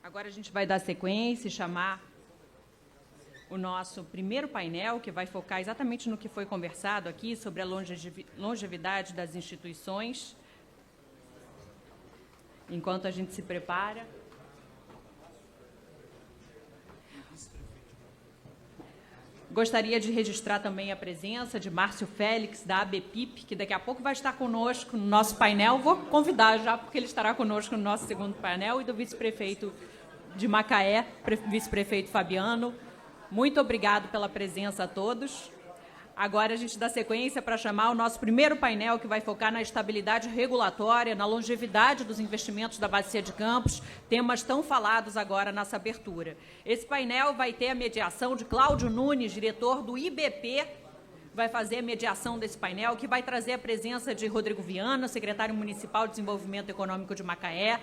Agora a gente vai dar sequência e chamar o nosso primeiro painel, que vai focar exatamente no que foi conversado aqui, sobre a longevidade das instituições. Enquanto a gente se prepara. Gostaria de registrar também a presença de Márcio Félix, da ABPIP, que daqui a pouco vai estar conosco no nosso painel. Vou convidar já, porque ele estará conosco no nosso segundo painel, e do vice-prefeito de Macaé, vice-prefeito Fabiano. Muito obrigado pela presença a todos. Agora a gente dá sequência para chamar o nosso primeiro painel, que vai focar na estabilidade regulatória, na longevidade dos investimentos da Bacia de Campos, temas tão falados agora nessa abertura. Esse painel vai ter a mediação de Cláudio Nunes, diretor do IBP, vai fazer a mediação desse painel, que vai trazer a presença de Rodrigo Viana, secretário municipal de Desenvolvimento Econômico de Macaé,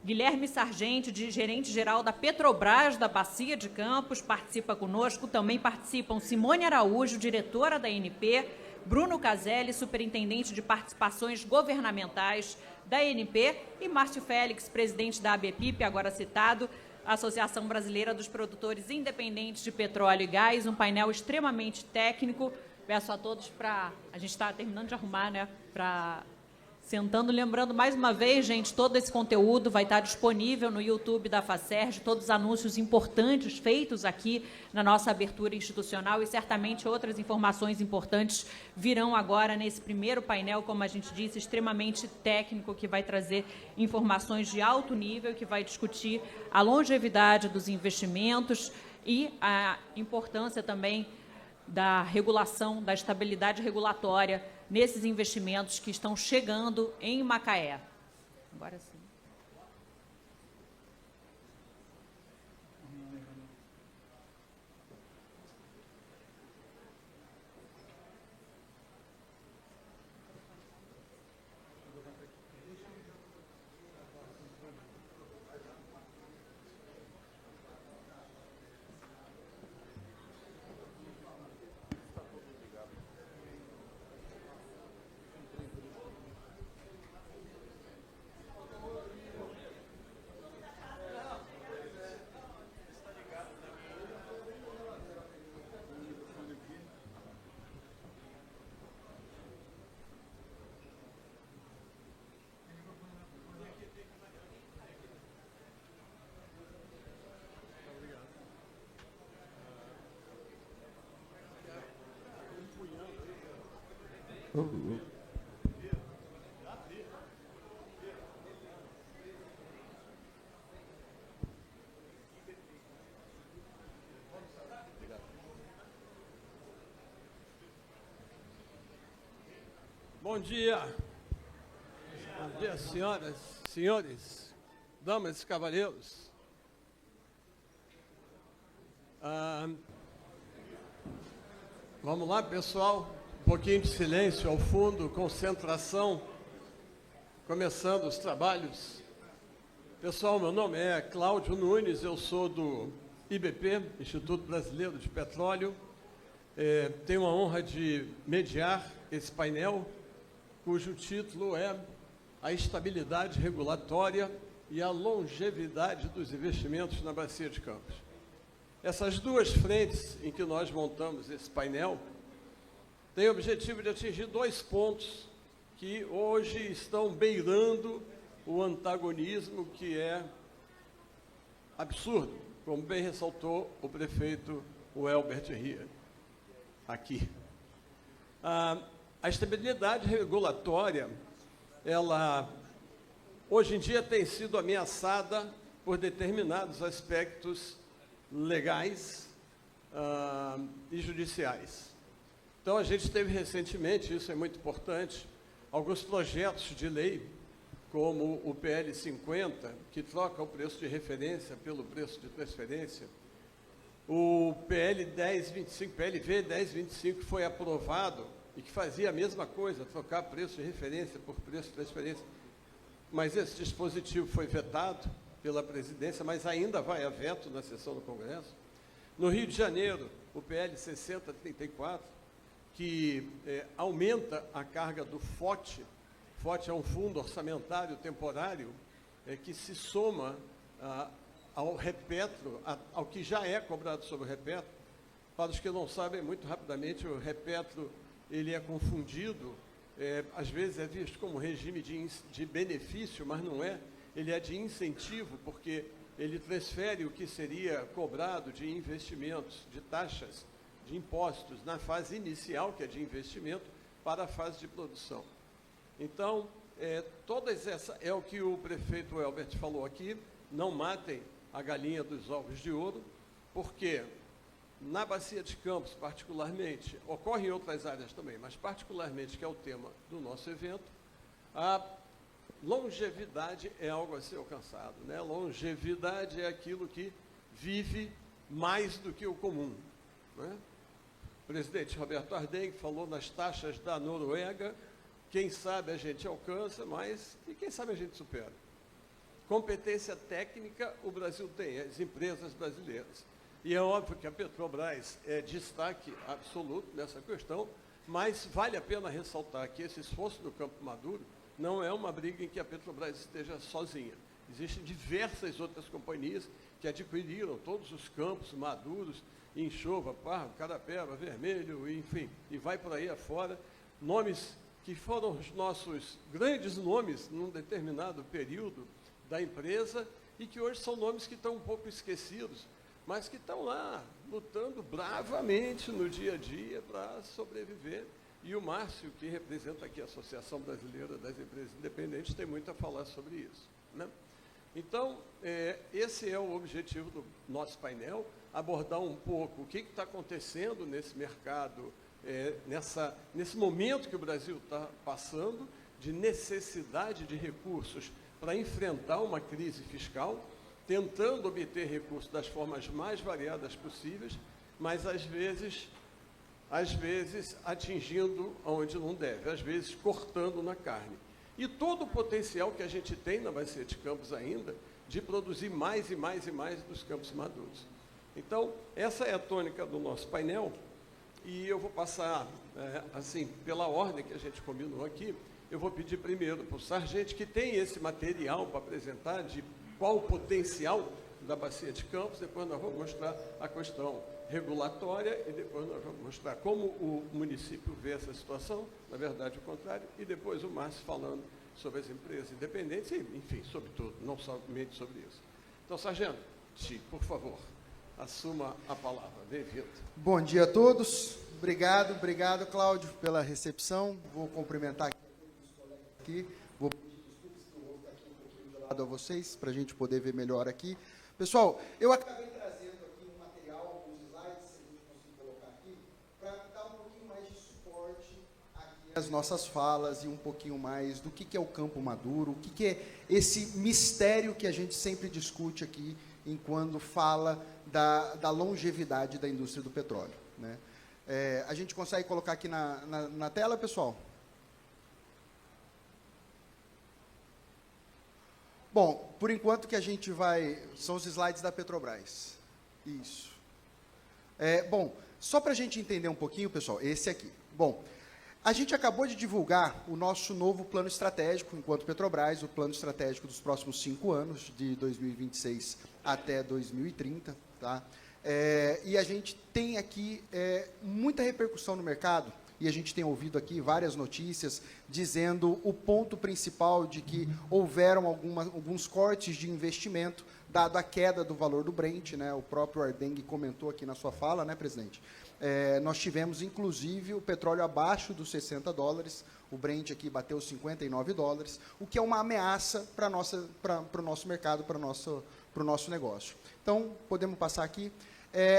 Guilherme Sargenti, gerente-geral da Petrobras da Bacia de Campos, participa conosco. Também participam Simone Araújo, diretora da ANP, Bruno Caselli, superintendente de participações governamentais da ANP, e Márcio Félix, presidente da ABPIP, agora citado, Associação Brasileira dos Produtores Independentes de Petróleo e Gás, um painel extremamente técnico. Peço a todos para... A gente está terminando de arrumar, né? Sentando, lembrando mais uma vez, gente, todo esse conteúdo vai estar disponível no YouTube da FACERJ, todos os anúncios importantes feitos aqui na nossa abertura institucional, e certamente outras informações importantes virão agora nesse primeiro painel, como a gente disse, extremamente técnico, que vai trazer informações de alto nível, que vai discutir a longevidade dos investimentos e a importância também da regulação, da estabilidade regulatória nesses investimentos que estão chegando em Macaé. Agora sim. Bom dia. Bom dia, senhoras, senhores, damas e cavalheiros. Vamos lá, pessoal. Um pouquinho de silêncio ao fundo, concentração. Começando os trabalhos. Pessoal, meu nome é Cláudio Nunes, eu sou do IBP, Instituto Brasileiro de Petróleo. Tenho a honra de mediar esse painel, cujo título é A Estabilidade Regulatória e a Longevidade dos Investimentos na Bacia de Campos. Essas duas frentes em que nós montamos esse painel têm o objetivo de atingir dois pontos que hoje estão beirando o antagonismo, que é absurdo, como bem ressaltou o prefeito Elbert Ria aqui. A estabilidade regulatória, ela, hoje em dia, tem sido ameaçada por determinados aspectos legais e judiciais. Então, a gente teve recentemente, isso é muito importante, alguns projetos de lei, como o PL 50, que troca o preço de referência pelo preço de transferência. O PL 1025, PLV 1025 foi aprovado e que fazia a mesma coisa, trocar preço de referência por preço de transferência. Mas esse dispositivo foi vetado pela presidência, mas ainda vai a veto na sessão do Congresso. No Rio de Janeiro, o PL 6034, que aumenta a carga do FOT. FOT é um fundo orçamentário temporário que se soma ao repetro, ao que já é cobrado sobre o repetro. Para os que não sabem, muito rapidamente, o repetro ele é confundido, às vezes é visto como regime de benefício, mas não é. Ele é de incentivo, porque ele transfere o que seria cobrado de investimentos, de taxas, de impostos, na fase inicial, que é de investimento, para a fase de produção. Então, é o que o prefeito Elbert falou aqui, não matem a galinha dos ovos de ouro, porque na Bacia de Campos, particularmente, ocorre em outras áreas também, mas particularmente, que é o tema do nosso evento, a longevidade é algo a ser alcançado, né? Longevidade é aquilo que vive mais do que o comum, né? O presidente Roberto Ardengue falou nas taxas da Noruega, quem sabe a gente alcança, e quem sabe a gente supera. Competência técnica o Brasil tem, as empresas brasileiras. E é óbvio que a Petrobras é destaque absoluto nessa questão, mas vale a pena ressaltar que esse esforço do Campo Maduro não é uma briga em que a Petrobras esteja sozinha. Existem diversas outras companhias que adquiriram todos os campos maduros, Enxova, Pargo, Carapeba, Vermelho, enfim, e vai por aí afora. Nomes que foram os nossos grandes nomes num determinado período da empresa e que hoje são nomes que estão um pouco esquecidos, mas que estão lá lutando bravamente no dia a dia para sobreviver. E o Márcio, que representa aqui a Associação Brasileira das Empresas Independentes, tem muito a falar sobre isso, né? Então, esse é o objetivo do nosso painel, abordar um pouco o que está acontecendo nesse mercado, nesse momento que o Brasil está passando, de necessidade de recursos para enfrentar uma crise fiscal, tentando obter recursos das formas mais variadas possíveis, mas às vezes atingindo onde não deve, às vezes cortando na carne. E todo o potencial que a gente tem na Bacia de Campos ainda, de produzir mais e mais e mais dos campos maduros. Então, essa é a tônica do nosso painel, e eu vou passar, assim, pela ordem que a gente combinou aqui. Eu vou pedir primeiro para o Sargente, que tem esse material para apresentar, de qual o potencial da Bacia de Campos. Depois nós vamos mostrar a questão regulatória e depois nós vamos mostrar como o município vê essa situação, na verdade o contrário, e depois o Márcio falando sobre as empresas independentes, e, enfim, sobre tudo, não somente sobre isso. Então, Sargento, por favor, assuma a palavra. Bem-vindo. Bom dia a todos. Obrigado, Cláudio, pela recepção. Vou cumprimentar aqui. Vou pedir desculpas que eu vou ficar aqui um pouquinho de lado a vocês, para a gente poder ver melhor aqui. Pessoal, eu acabei trazendo aqui um material, alguns slides, se a gente conseguir colocar aqui, para dar um pouquinho mais de suporte aqui às nossas falas e um pouquinho mais do que é o Campo Maduro, o que é esse mistério que a gente sempre discute aqui enquanto fala da longevidade da indústria do petróleo, né? A gente consegue colocar aqui na tela, pessoal? Bom, por enquanto que a gente vai... São os slides da Petrobras. Isso. Bom, só para a gente entender um pouquinho, pessoal, esse aqui. Bom, a gente acabou de divulgar o nosso novo plano estratégico, enquanto Petrobras, o plano estratégico dos próximos 5 anos, de 2026 até 2030, tá? E a gente tem aqui muita repercussão no mercado, e a gente tem ouvido aqui várias notícias dizendo o ponto principal de que houveram alguns cortes de investimento, dado a queda do valor do Brent, né? O próprio Ardengue comentou aqui na sua fala, né, presidente? Nós tivemos, inclusive, o petróleo abaixo dos $60, o Brent aqui bateu $59, o que é uma ameaça para o nosso mercado, para o nosso negócio. Então, podemos passar aqui.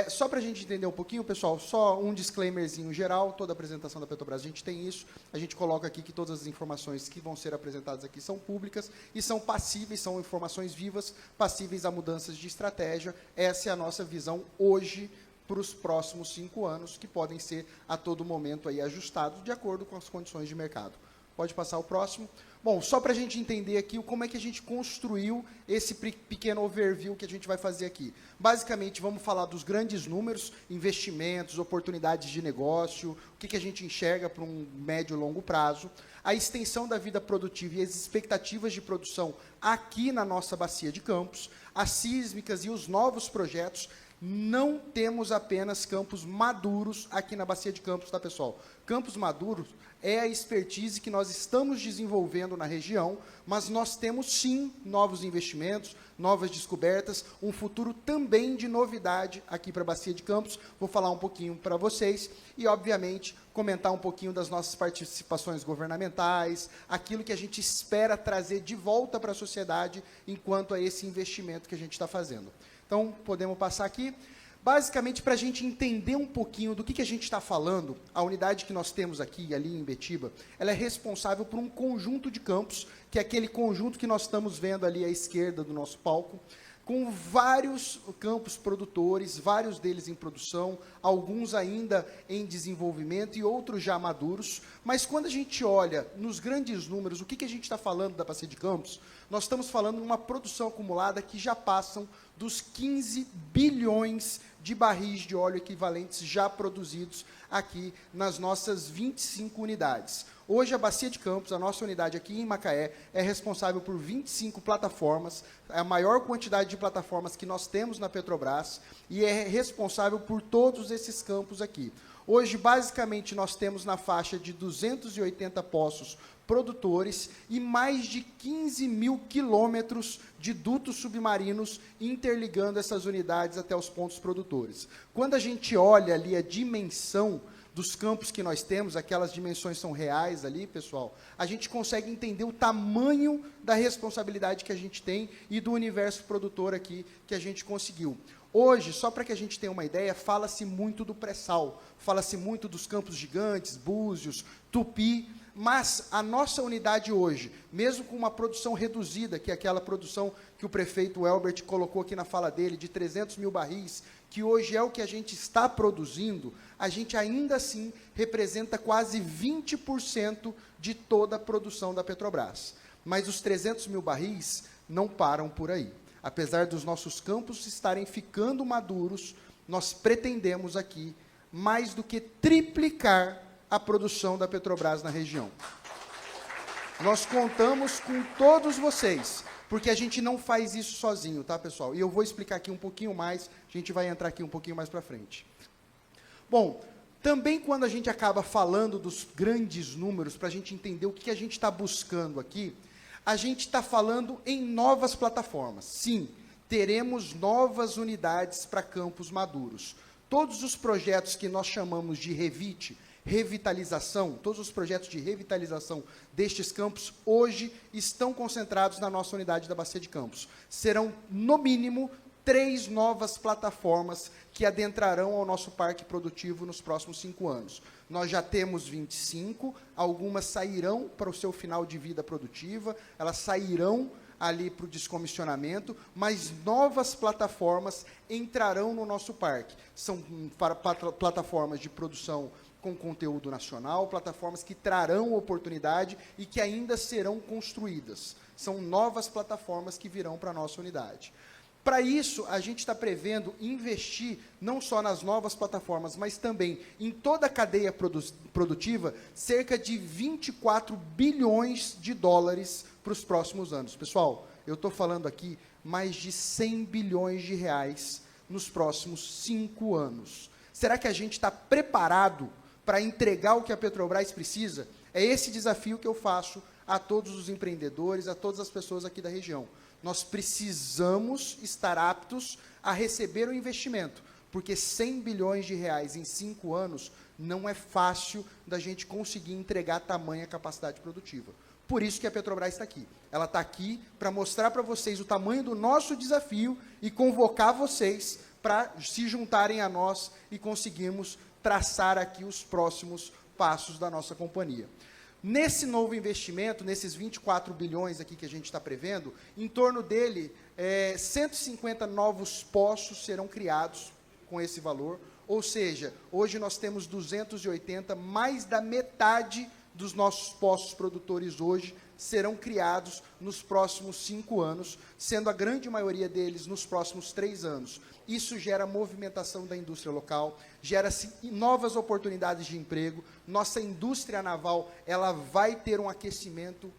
Só para a gente entender um pouquinho, pessoal, só um disclaimerzinho geral, toda a apresentação da Petrobras a gente tem isso, a gente coloca aqui que todas as informações que vão ser apresentadas aqui são públicas e são passíveis, são informações vivas, passíveis a mudanças de estratégia. Essa é a nossa visão hoje para os próximos 5 anos, que podem ser a todo momento aí ajustados de acordo com as condições de mercado. Pode passar o próximo. Bom, só para a gente entender aqui como é que a gente construiu esse pequeno overview que a gente vai fazer aqui. Basicamente, vamos falar dos grandes números, investimentos, oportunidades de negócio, o que a gente enxerga para um médio e longo prazo, a extensão da vida produtiva e as expectativas de produção aqui na nossa bacia de campos, as sísmicas e os novos projetos. Não temos apenas campos maduros aqui na bacia de campos, tá, pessoal? Campos maduros é a expertise que nós estamos desenvolvendo na região, mas nós temos, sim, novos investimentos, novas descobertas, um futuro também de novidade aqui para a bacia de campos. Vou falar um pouquinho para vocês e, obviamente, comentar um pouquinho das nossas participações governamentais, aquilo que a gente espera trazer de volta para a sociedade enquanto a esse investimento que a gente está fazendo. Então, podemos passar aqui. Basicamente, para a gente entender um pouquinho do que a gente está falando, a unidade que nós temos aqui, ali em Ibetiba, ela é responsável por um conjunto de campos, que é aquele conjunto que nós estamos vendo ali à esquerda do nosso palco, com vários campos produtores, vários deles em produção, alguns ainda em desenvolvimento e outros já maduros. Mas quando a gente olha nos grandes números, o que a gente está falando da bacia de campos, nós estamos falando de uma produção acumulada que já passam dos 15 bilhões de barris de óleo equivalentes já produzidos aqui nas nossas 25 unidades. Hoje, a Bacia de Campos, a nossa unidade aqui em Macaé, é responsável por 25 plataformas, é a maior quantidade de plataformas que nós temos na Petrobras, e é responsável por todos esses campos aqui. Hoje, basicamente, nós temos na faixa de 280 poços produtores e mais de 15 mil quilômetros de dutos submarinos interligando essas unidades até os pontos produtores. Quando a gente olha ali a dimensão dos campos que nós temos, aquelas dimensões são reais ali, pessoal, a gente consegue entender o tamanho da responsabilidade que a gente tem e do universo produtor aqui que a gente conseguiu. Hoje, só para que a gente tenha uma ideia, fala-se muito do pré-sal, fala-se muito dos campos gigantes, Búzios, Tupi, mas a nossa unidade hoje, mesmo com uma produção reduzida, que é aquela produção que o prefeito Elbert colocou aqui na fala dele, de 300 mil barris, que hoje é o que a gente está produzindo, a gente ainda assim representa quase 20% de toda a produção da Petrobras. Mas os 300 mil barris não param por aí. Apesar dos nossos campos estarem ficando maduros, nós pretendemos aqui mais do que triplicar a produção da Petrobras na região. Nós contamos com todos vocês, porque a gente não faz isso sozinho, tá, pessoal? E eu vou explicar aqui um pouquinho mais, a gente vai entrar aqui um pouquinho mais para frente. Bom, também quando a gente acaba falando dos grandes números, para a gente entender o que a gente está buscando aqui, a gente está falando em novas plataformas. Sim, teremos novas unidades para campos maduros. Todos os projetos que nós chamamos de revitalização, todos os projetos de revitalização destes campos, hoje estão concentrados na nossa unidade da Bacia de Campos. Serão, no mínimo, 3 novas plataformas que adentrarão ao nosso parque produtivo nos próximos 5 anos. Nós já temos 25, algumas sairão para o seu final de vida produtiva, elas sairão ali para o descomissionamento, mas novas plataformas entrarão no nosso parque. São plataformas de produção com conteúdo nacional, plataformas que trarão oportunidade e que ainda serão construídas. São novas plataformas que virão para a nossa unidade. Para isso, a gente está prevendo investir não só nas novas plataformas, mas também em toda a cadeia produtiva, cerca de 24 bilhões de dólares para os próximos anos. Pessoal, eu estou falando aqui mais de 100 bilhões de reais nos próximos 5 anos. Será que a gente está preparado para entregar o que a Petrobras precisa? É esse desafio que eu faço a todos os empreendedores, a todas as pessoas aqui da região. Nós precisamos estar aptos a receber o investimento, porque 100 bilhões de reais em 5 anos não é fácil da gente conseguir entregar tamanha capacidade produtiva. Por isso que a Petrobras está aqui. Ela está aqui para mostrar para vocês o tamanho do nosso desafio e convocar vocês para se juntarem a nós e conseguirmos traçar aqui os próximos passos da nossa companhia. Nesse novo investimento, nesses 24 bilhões aqui que a gente está prevendo, em torno dele, 150 novos poços serão criados com esse valor, ou seja, hoje nós temos 280, mais da metade dos nossos postos produtores hoje serão criados nos próximos 5 anos, sendo a grande maioria deles nos próximos 3 anos. Isso gera movimentação da indústria local, gera-se novas oportunidades de emprego. Nossa indústria naval, ela vai ter um aquecimento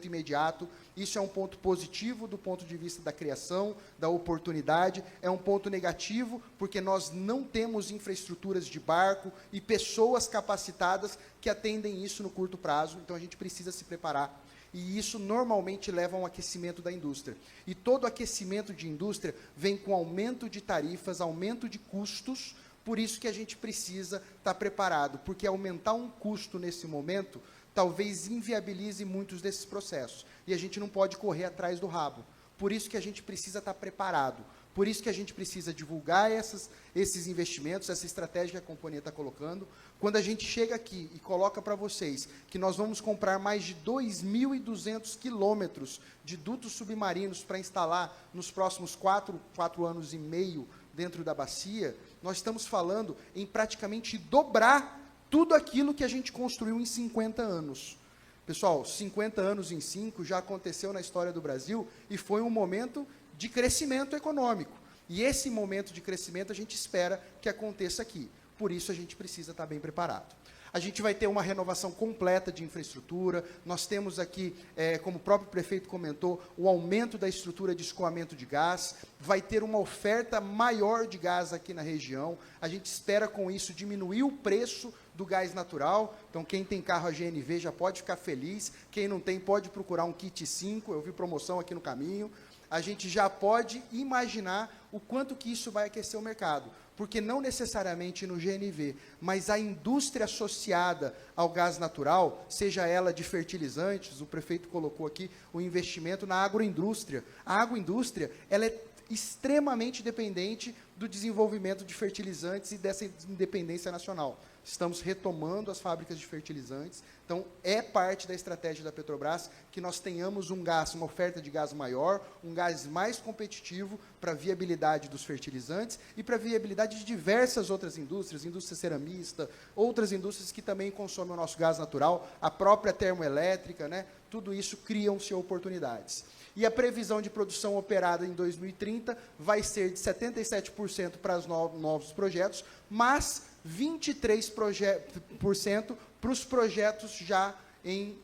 imediato. Isso é um ponto positivo do ponto de vista da criação, da oportunidade. É um ponto negativo, porque nós não temos infraestruturas de barco e pessoas capacitadas que atendem isso no curto prazo. Então, a gente precisa se preparar. E isso normalmente leva a um aquecimento da indústria. E todo aquecimento de indústria vem com aumento de tarifas, aumento de custos, por isso que a gente precisa estar preparado, porque aumentar um custo nesse momento talvez inviabilize muitos desses processos. E a gente não pode correr atrás do rabo. Por isso que a gente precisa estar preparado. Por isso que a gente precisa divulgar esses investimentos, essa estratégia que a companhia está colocando. Quando a gente chega aqui e coloca para vocês que nós vamos comprar mais de 2.200 quilômetros de dutos submarinos para instalar nos próximos 4 anos e meio dentro da bacia, nós estamos falando em praticamente dobrar tudo aquilo que a gente construiu em 50 anos. Pessoal, 50 anos em 5 já aconteceu na história do Brasil e foi um momento de crescimento econômico. E esse momento de crescimento a gente espera que aconteça aqui. Por isso a gente precisa estar bem preparado. A gente vai ter uma renovação completa de infraestrutura. Nós temos aqui, como o próprio prefeito comentou, o aumento da estrutura de escoamento de gás. Vai ter uma oferta maior de gás aqui na região. A gente espera, com isso, diminuir o preço do gás natural. Então, quem tem carro a GNV já pode ficar feliz. Quem não tem, pode procurar um kit 5. Eu vi promoção aqui no caminho. A gente já pode imaginar o quanto que isso vai aquecer o mercado. Porque não necessariamente no GNV, mas a indústria associada ao gás natural, seja ela de fertilizantes, o prefeito colocou aqui o investimento na agroindústria. A agroindústria, ela é extremamente dependente do desenvolvimento de fertilizantes e dessa independência nacional. Estamos retomando as fábricas de fertilizantes, então é parte da estratégia da Petrobras que nós tenhamos um gás, uma oferta de gás maior, um gás mais competitivo para a viabilidade dos fertilizantes e para a viabilidade de diversas outras indústrias, indústria ceramista, outras indústrias que também consomem o nosso gás natural, a própria termoelétrica, né? Tudo isso criam-se oportunidades. E a previsão de produção operada em 2030 vai ser de 77% para os novos projetos, mas 23% para os projetos já em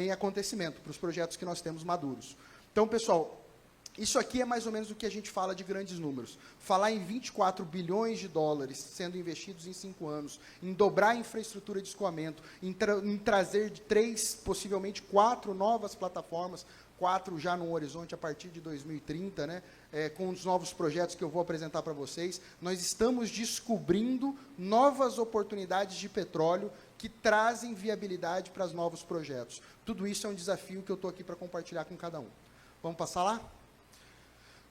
acontecimento, para os projetos que nós temos maduros. Então, pessoal, isso aqui é mais ou menos o que a gente fala de grandes números. Falar em 24 bilhões de dólares sendo investidos em 5 anos, em dobrar a infraestrutura de escoamento, em trazer de 3, possivelmente 4 novas plataformas, 4 já no horizonte a partir de 2030, né, com os novos projetos que eu vou apresentar para vocês. Nós estamos descobrindo novas oportunidades de petróleo que trazem viabilidade para os novos projetos. Tudo isso é um desafio que eu estou aqui para compartilhar com cada um. Vamos passar lá?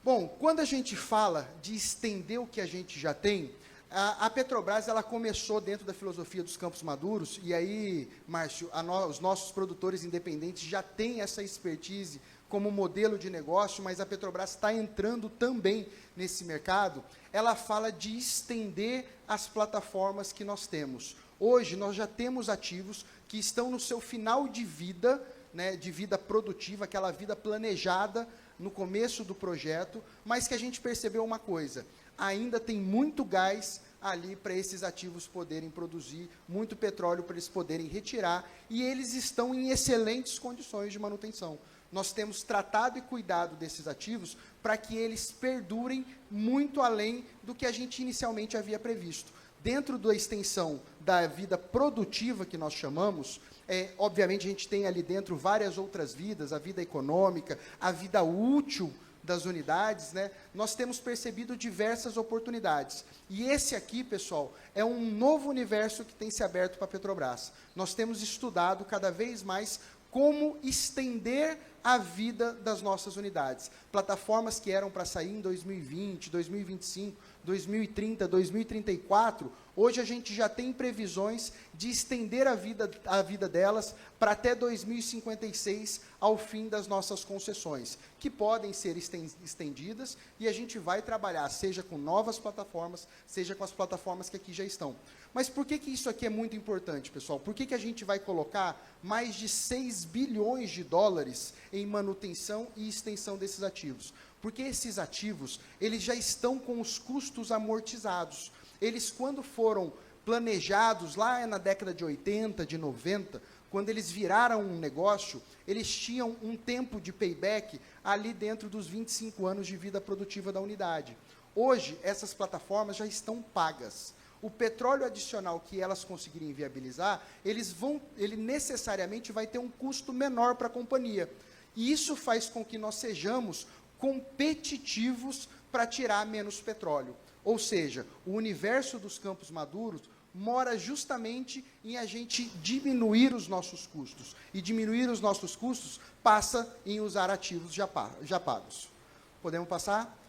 Bom, quando a gente fala de estender o que a gente já tem, a Petrobras, ela começou dentro da filosofia dos campos maduros, e aí, Márcio, os nossos produtores independentes já têm essa expertise como modelo de negócio, mas a Petrobras está entrando também nesse mercado. Ela fala de estender as plataformas que nós temos. Hoje, nós já temos ativos que estão no seu final de vida, né, de vida produtiva, aquela vida planejada no começo do projeto, mas que a gente percebeu uma coisa: ainda tem muito gás ali para esses ativos poderem produzir, muito petróleo para eles poderem retirar, e eles estão em excelentes condições de manutenção. Nós temos tratado e cuidado desses ativos para que eles perdurem muito além do que a gente inicialmente havia previsto. Dentro da extensão da vida produtiva que nós chamamos, obviamente a gente tem ali dentro várias outras vidas, a vida econômica, a vida útil das unidades, né? Nós temos percebido diversas oportunidades. E esse aqui, pessoal, é um novo universo que tem se aberto para a Petrobras. Nós temos estudado cada vez mais como estender a vida das nossas unidades. Plataformas que eram para sair em 2020, 2025, 2030, 2034, hoje a gente já tem previsões de estender a vida delas para até 2056, ao fim das nossas concessões, que podem ser estendidas, e a gente vai trabalhar, seja com novas plataformas, seja com as plataformas que aqui já estão. Mas por que isso aqui é muito importante, pessoal? Por que a gente vai colocar mais de 6 bilhões de dólares em manutenção e extensão desses ativos? Porque esses ativos, eles já estão com os custos amortizados. Eles, quando foram planejados, lá na década de 80, de 90, quando eles viraram um negócio, eles tinham um tempo de payback ali dentro dos 25 anos de vida produtiva da unidade. Hoje, essas plataformas já estão pagas. O petróleo adicional que elas conseguirem viabilizar, ele necessariamente vai ter um custo menor para a companhia. E isso faz com que nós sejamos competitivos para tirar menos petróleo. Ou seja, o universo dos campos maduros mora justamente em a gente diminuir os nossos custos. E diminuir os nossos custos passa em usar ativos já pagos. Podemos passar?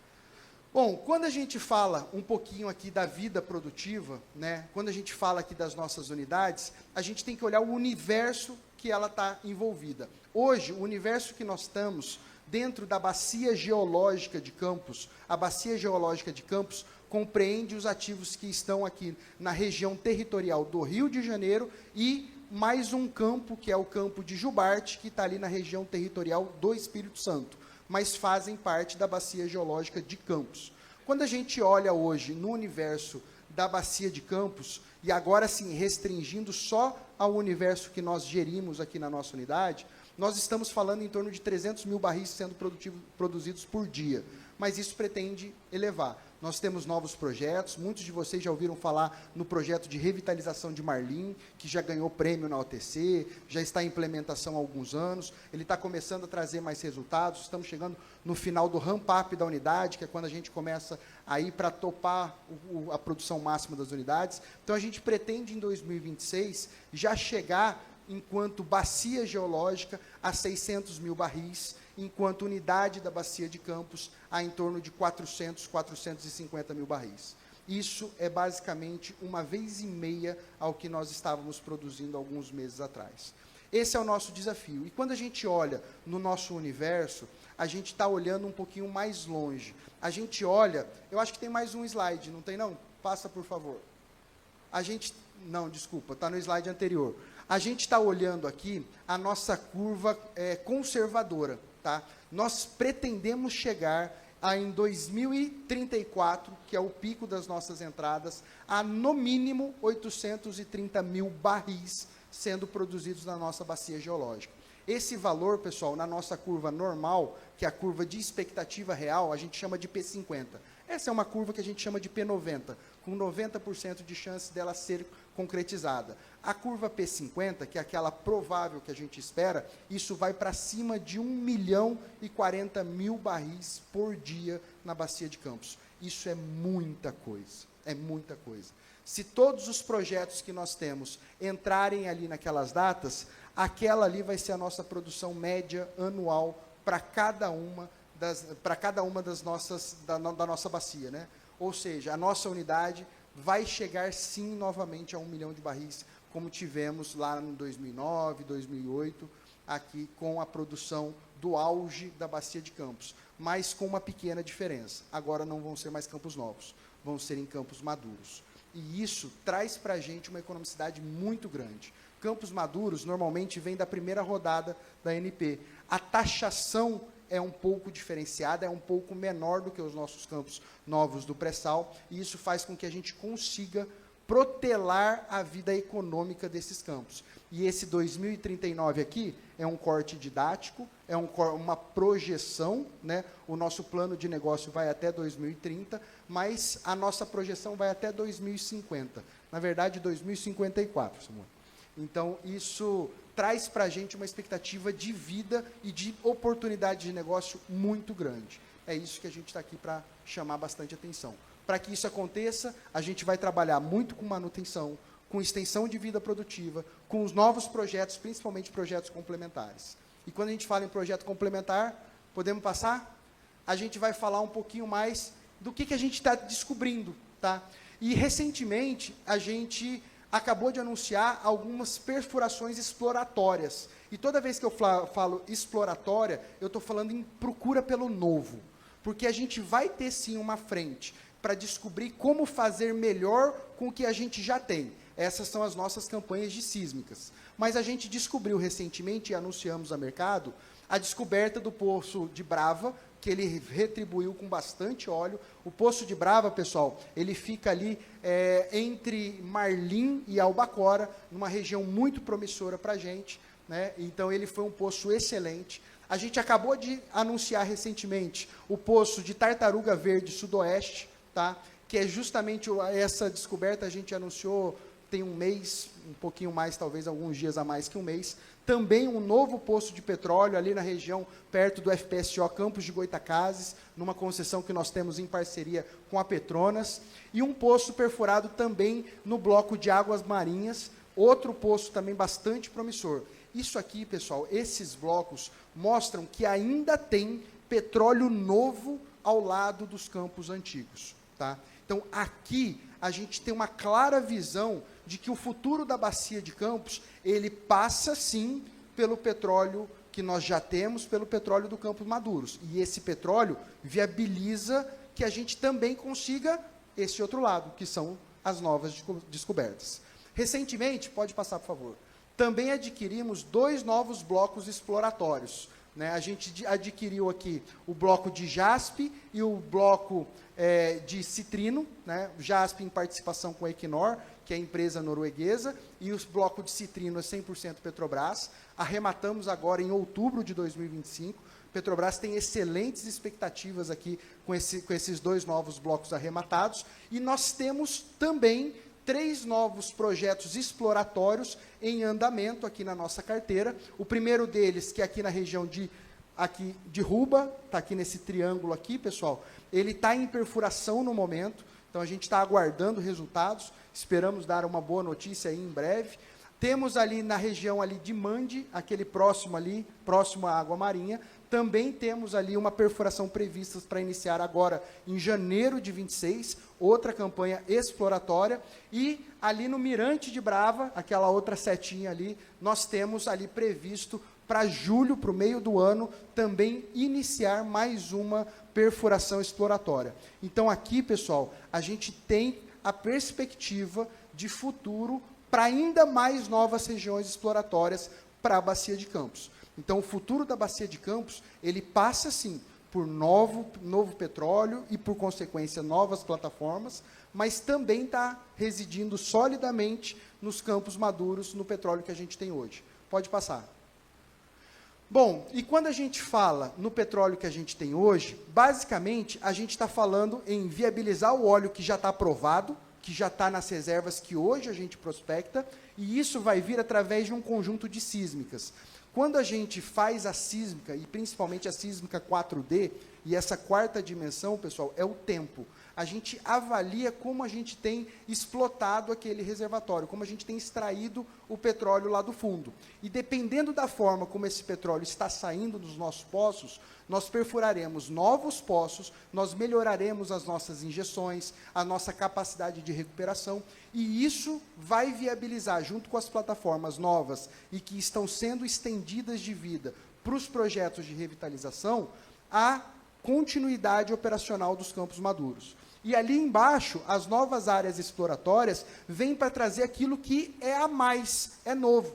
Bom, quando a gente fala um pouquinho aqui da vida produtiva, né, quando a gente fala aqui das nossas unidades, a gente tem que olhar o universo que ela está envolvida. Hoje, o universo que nós estamos dentro da bacia geológica de Campos, a bacia geológica de Campos compreende os ativos que estão aqui na região territorial do Rio de Janeiro e mais um campo, que é o campo de Jubarte, que está ali na região territorial do Espírito Santo, mas fazem parte da bacia geológica de Campos. Quando a gente olha hoje no universo da bacia de Campos, e agora sim restringindo só ao universo que nós gerimos aqui na nossa unidade, nós estamos falando em torno de 300 mil barris sendo produzidos por dia, mas isso pretende elevar. Nós temos novos projetos, muitos de vocês já ouviram falar no projeto de revitalização de Marlim, que já ganhou prêmio na OTC, já está em implementação há alguns anos, ele está começando a trazer mais resultados, estamos chegando no final do ramp-up da unidade, que é quando a gente começa a ir para topar a produção máxima das unidades. Então, a gente pretende, em 2026, já chegar, enquanto bacia geológica, a 600 mil barris, enquanto unidade da bacia de Campos a em torno de 400, 450 mil barris. Isso é basicamente 1,5 vezes ao que nós estávamos produzindo alguns meses atrás. Esse é o nosso desafio. E quando a gente olha no nosso universo, a gente está olhando um pouquinho mais longe. A gente olha, eu acho que tem mais um slide, não tem não? Passa, por favor. Não, desculpa, está no slide anterior. A gente está olhando aqui a nossa curva conservadora. Tá? Nós pretendemos chegar em 2034, que é o pico das nossas entradas, a no mínimo 830 mil barris sendo produzidos na nossa bacia geológica. Esse valor, pessoal, na nossa curva normal, que é a curva de expectativa real, a gente chama de P50. Essa é uma curva que a gente chama de P90, com 90% de chance dela ser concretizada. A curva P50, que é aquela provável que a gente espera, isso vai para cima de 1.040.000 barris por dia na bacia de Campos. Isso é muita coisa, é muita coisa. Se todos os projetos que nós temos entrarem ali naquelas datas, aquela ali vai ser a nossa produção média anual para cada uma das nossas, da nossa bacia, né? Ou seja, a nossa unidade vai chegar sim novamente a 1 milhão de barris, como tivemos lá em 2009, 2008, aqui com a produção do auge da bacia de Campos, mas com uma pequena diferença. Agora não vão ser mais campos novos, vão ser em campos maduros. E isso traz para a gente uma economicidade muito grande. Campos maduros normalmente vem da primeira rodada da ANP. A taxação é um pouco diferenciada, é um pouco menor do que os nossos campos novos do pré-sal, e isso faz com que a gente consiga protelar a vida econômica desses campos. E esse 2039 aqui é um corte didático, é uma projeção, né? O nosso plano de negócio vai até 2030, mas a nossa projeção vai até 2050. Na verdade, 2054, Samuel. Então, isso traz para a gente uma expectativa de vida e de oportunidade de negócio muito grande. É isso que a gente está aqui para chamar bastante atenção. Para que isso aconteça, a gente vai trabalhar muito com manutenção, com extensão de vida produtiva, com os novos projetos, principalmente projetos complementares. E quando a gente fala em projeto complementar, podemos passar? A gente vai falar um pouquinho mais do que a gente está descobrindo, tá? E, recentemente, a gente acabou de anunciar algumas perfurações exploratórias. E toda vez que eu falo exploratória, eu estou falando em procura pelo novo. Porque a gente vai ter, sim, uma frente para descobrir como fazer melhor com o que a gente já tem. Essas são as nossas campanhas de sísmicas. Mas a gente descobriu recentemente, e anunciamos a mercado, a descoberta do Poço de Brava, que ele retribuiu com bastante óleo. O Poço de Brava, pessoal, ele fica ali entre Marlim e Albacora, numa região muito promissora para a gente, né? Então, ele foi um poço excelente. A gente acabou de anunciar recentemente o Poço de Tartaruga Verde Sudoeste, tá? Que é justamente essa descoberta, a gente anunciou tem um mês, um pouquinho mais, talvez alguns dias a mais que um mês. Também um novo poço de petróleo ali na região, perto do FPSO Campos de Goitacazes, numa concessão que nós temos em parceria com a Petronas. E um poço perfurado também no bloco de águas marinhas, outro poço também bastante promissor. Isso aqui, pessoal, esses blocos mostram que ainda tem petróleo novo ao lado dos campos antigos, tá? Então, aqui, a gente tem uma clara visão de que o futuro da Bacia de Campos, ele passa, sim, pelo petróleo que nós já temos, pelo petróleo do Campos Maduros. E esse petróleo viabiliza que a gente também consiga esse outro lado, que são as novas descobertas. Recentemente, pode passar, por favor, também adquirimos 2 novos blocos exploratórios, né? A gente adquiriu aqui o bloco de jaspe e o bloco de citrino, né? O jaspe em participação com a Equinor, que é a empresa norueguesa, e o bloco de citrino é 100% Petrobras. Arrematamos agora em outubro de 2025. Petrobras tem excelentes expectativas aqui com esses 2 novos blocos arrematados. E nós temos também 3 novos projetos exploratórios em andamento aqui na nossa carteira. O primeiro deles, que é aqui na região de Ruba, está aqui nesse triângulo aqui, pessoal, ele está em perfuração no momento, então a gente está aguardando resultados, esperamos dar uma boa notícia aí em breve. Temos ali na região ali de Mande, aquele próximo ali, próximo à água marinha, também temos ali uma perfuração prevista para iniciar agora em janeiro de 26, outra campanha exploratória, e ali no Mirante de Brava, aquela outra setinha ali, nós temos ali previsto para julho, para o meio do ano, também iniciar mais uma perfuração exploratória. Então aqui, pessoal, a gente tem a perspectiva de futuro para ainda mais novas regiões exploratórias para a Bacia de Campos. Então, o futuro da Bacia de Campos, ele passa, sim, por novo petróleo e, por consequência, novas plataformas, mas também está residindo solidamente nos campos maduros, no petróleo que a gente tem hoje. Pode passar. Bom, e quando a gente fala no petróleo que a gente tem hoje, basicamente, a gente está falando em viabilizar o óleo que já está aprovado, que já está nas reservas que hoje a gente prospecta, e isso vai vir através de um conjunto de sísmicas. Quando a gente faz a sísmica, e principalmente a sísmica 4D, e essa 4ª dimensão, pessoal, é o tempo. A gente avalia como a gente tem explotado aquele reservatório, como a gente tem extraído o petróleo lá do fundo. E dependendo da forma como esse petróleo está saindo dos nossos poços, nós perfuraremos novos poços, nós melhoraremos as nossas injeções, a nossa capacidade de recuperação, e isso vai viabilizar, junto com as plataformas novas e que estão sendo estendidas de vida para os projetos de revitalização, a continuidade operacional dos campos maduros. E ali embaixo, as novas áreas exploratórias vêm para trazer aquilo que é a mais, é novo.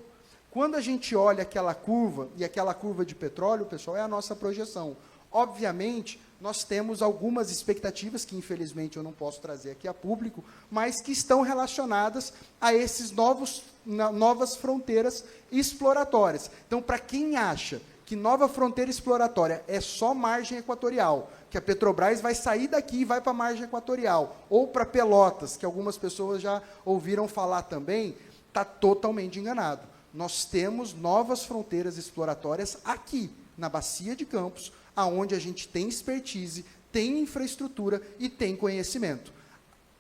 Quando a gente olha aquela curva, e aquela curva de petróleo, pessoal, é a nossa projeção. Obviamente, nós temos algumas expectativas, que infelizmente eu não posso trazer aqui a público, mas que estão relacionadas a esses novas fronteiras exploratórias. Então, para quem acha que nova fronteira exploratória é só margem equatorial, que a Petrobras vai sair daqui e vai para a margem equatorial, ou para Pelotas, que algumas pessoas já ouviram falar também, está totalmente enganado. Nós temos novas fronteiras exploratórias aqui, na Bacia de Campos, aonde a gente tem expertise, tem infraestrutura e tem conhecimento.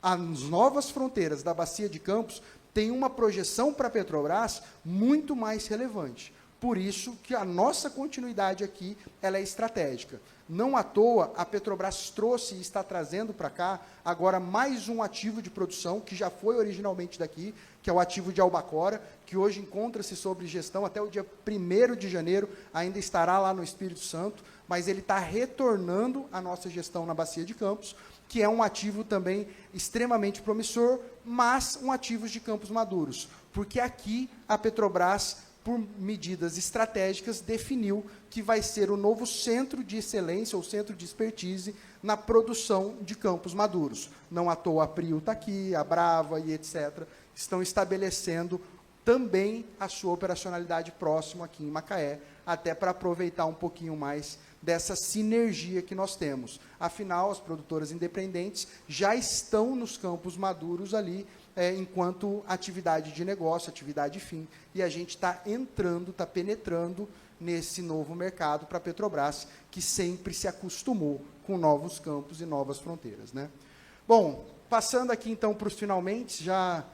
As novas fronteiras da Bacia de Campos têm uma projeção para a Petrobras muito mais relevante. Por isso que a nossa continuidade aqui ela é estratégica. Não à toa, a Petrobras trouxe e está trazendo para cá agora mais um ativo de produção, que já foi originalmente daqui, que é o ativo de Albacora, que hoje encontra-se sob gestão até o dia 1º de janeiro, ainda estará lá no Espírito Santo, mas ele está retornando à nossa gestão na Bacia de Campos, que é um ativo também extremamente promissor, mas um ativo de Campos Maduros, porque aqui a Petrobras, por medidas estratégicas, definiu que vai ser o novo centro de excelência, ou centro de expertise, na produção de Campos Maduros. Não à toa a Prio está aqui, a Brava e etc., estão estabelecendo também a sua operacionalidade próxima aqui em Macaé, até para aproveitar um pouquinho mais dessa sinergia que nós temos. Afinal, as produtoras independentes já estão nos Campos Maduros ali, enquanto atividade de negócio, atividade fim, e a gente está entrando, está penetrando nesse novo mercado para a Petrobras, que sempre se acostumou com novos campos e novas fronteiras, né? Bom, passando aqui então para os finalmente, já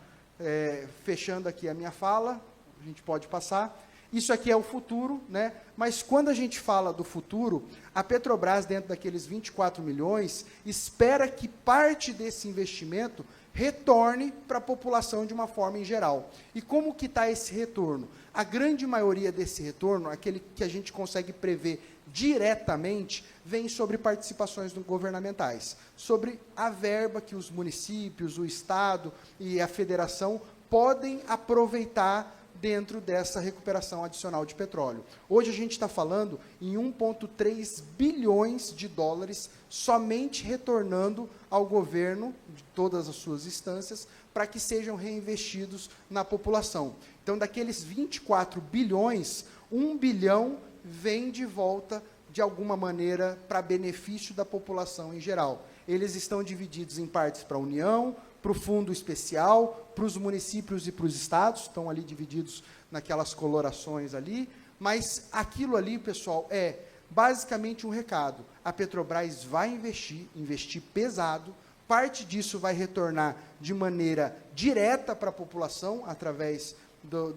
fechando aqui a minha fala, a gente pode passar. Isso aqui é o futuro, né? Mas quando a gente fala do futuro, a Petrobras, dentro daqueles 24 milhões, espera que parte desse investimento retorne para a população de uma forma em geral. E como que está esse retorno? A grande maioria desse retorno, aquele que a gente consegue prever diretamente, vem sobre participações governamentais, sobre a verba que os municípios, o Estado e a Federação podem aproveitar dentro dessa recuperação adicional de petróleo. Hoje a gente está falando em 1,3 bilhões de dólares somente retornando ao governo, de todas as suas instâncias, para que sejam reinvestidos na população. Então, daqueles 24 bilhões, 1 bilhão vem de volta, de alguma maneira, para benefício da população em geral. Eles estão divididos em partes para a União, para o fundo especial, para os municípios e para os estados, estão ali divididos naquelas colorações ali, mas aquilo ali, pessoal, é basicamente um recado. A Petrobras vai investir pesado, parte disso vai retornar de maneira direta para a população, através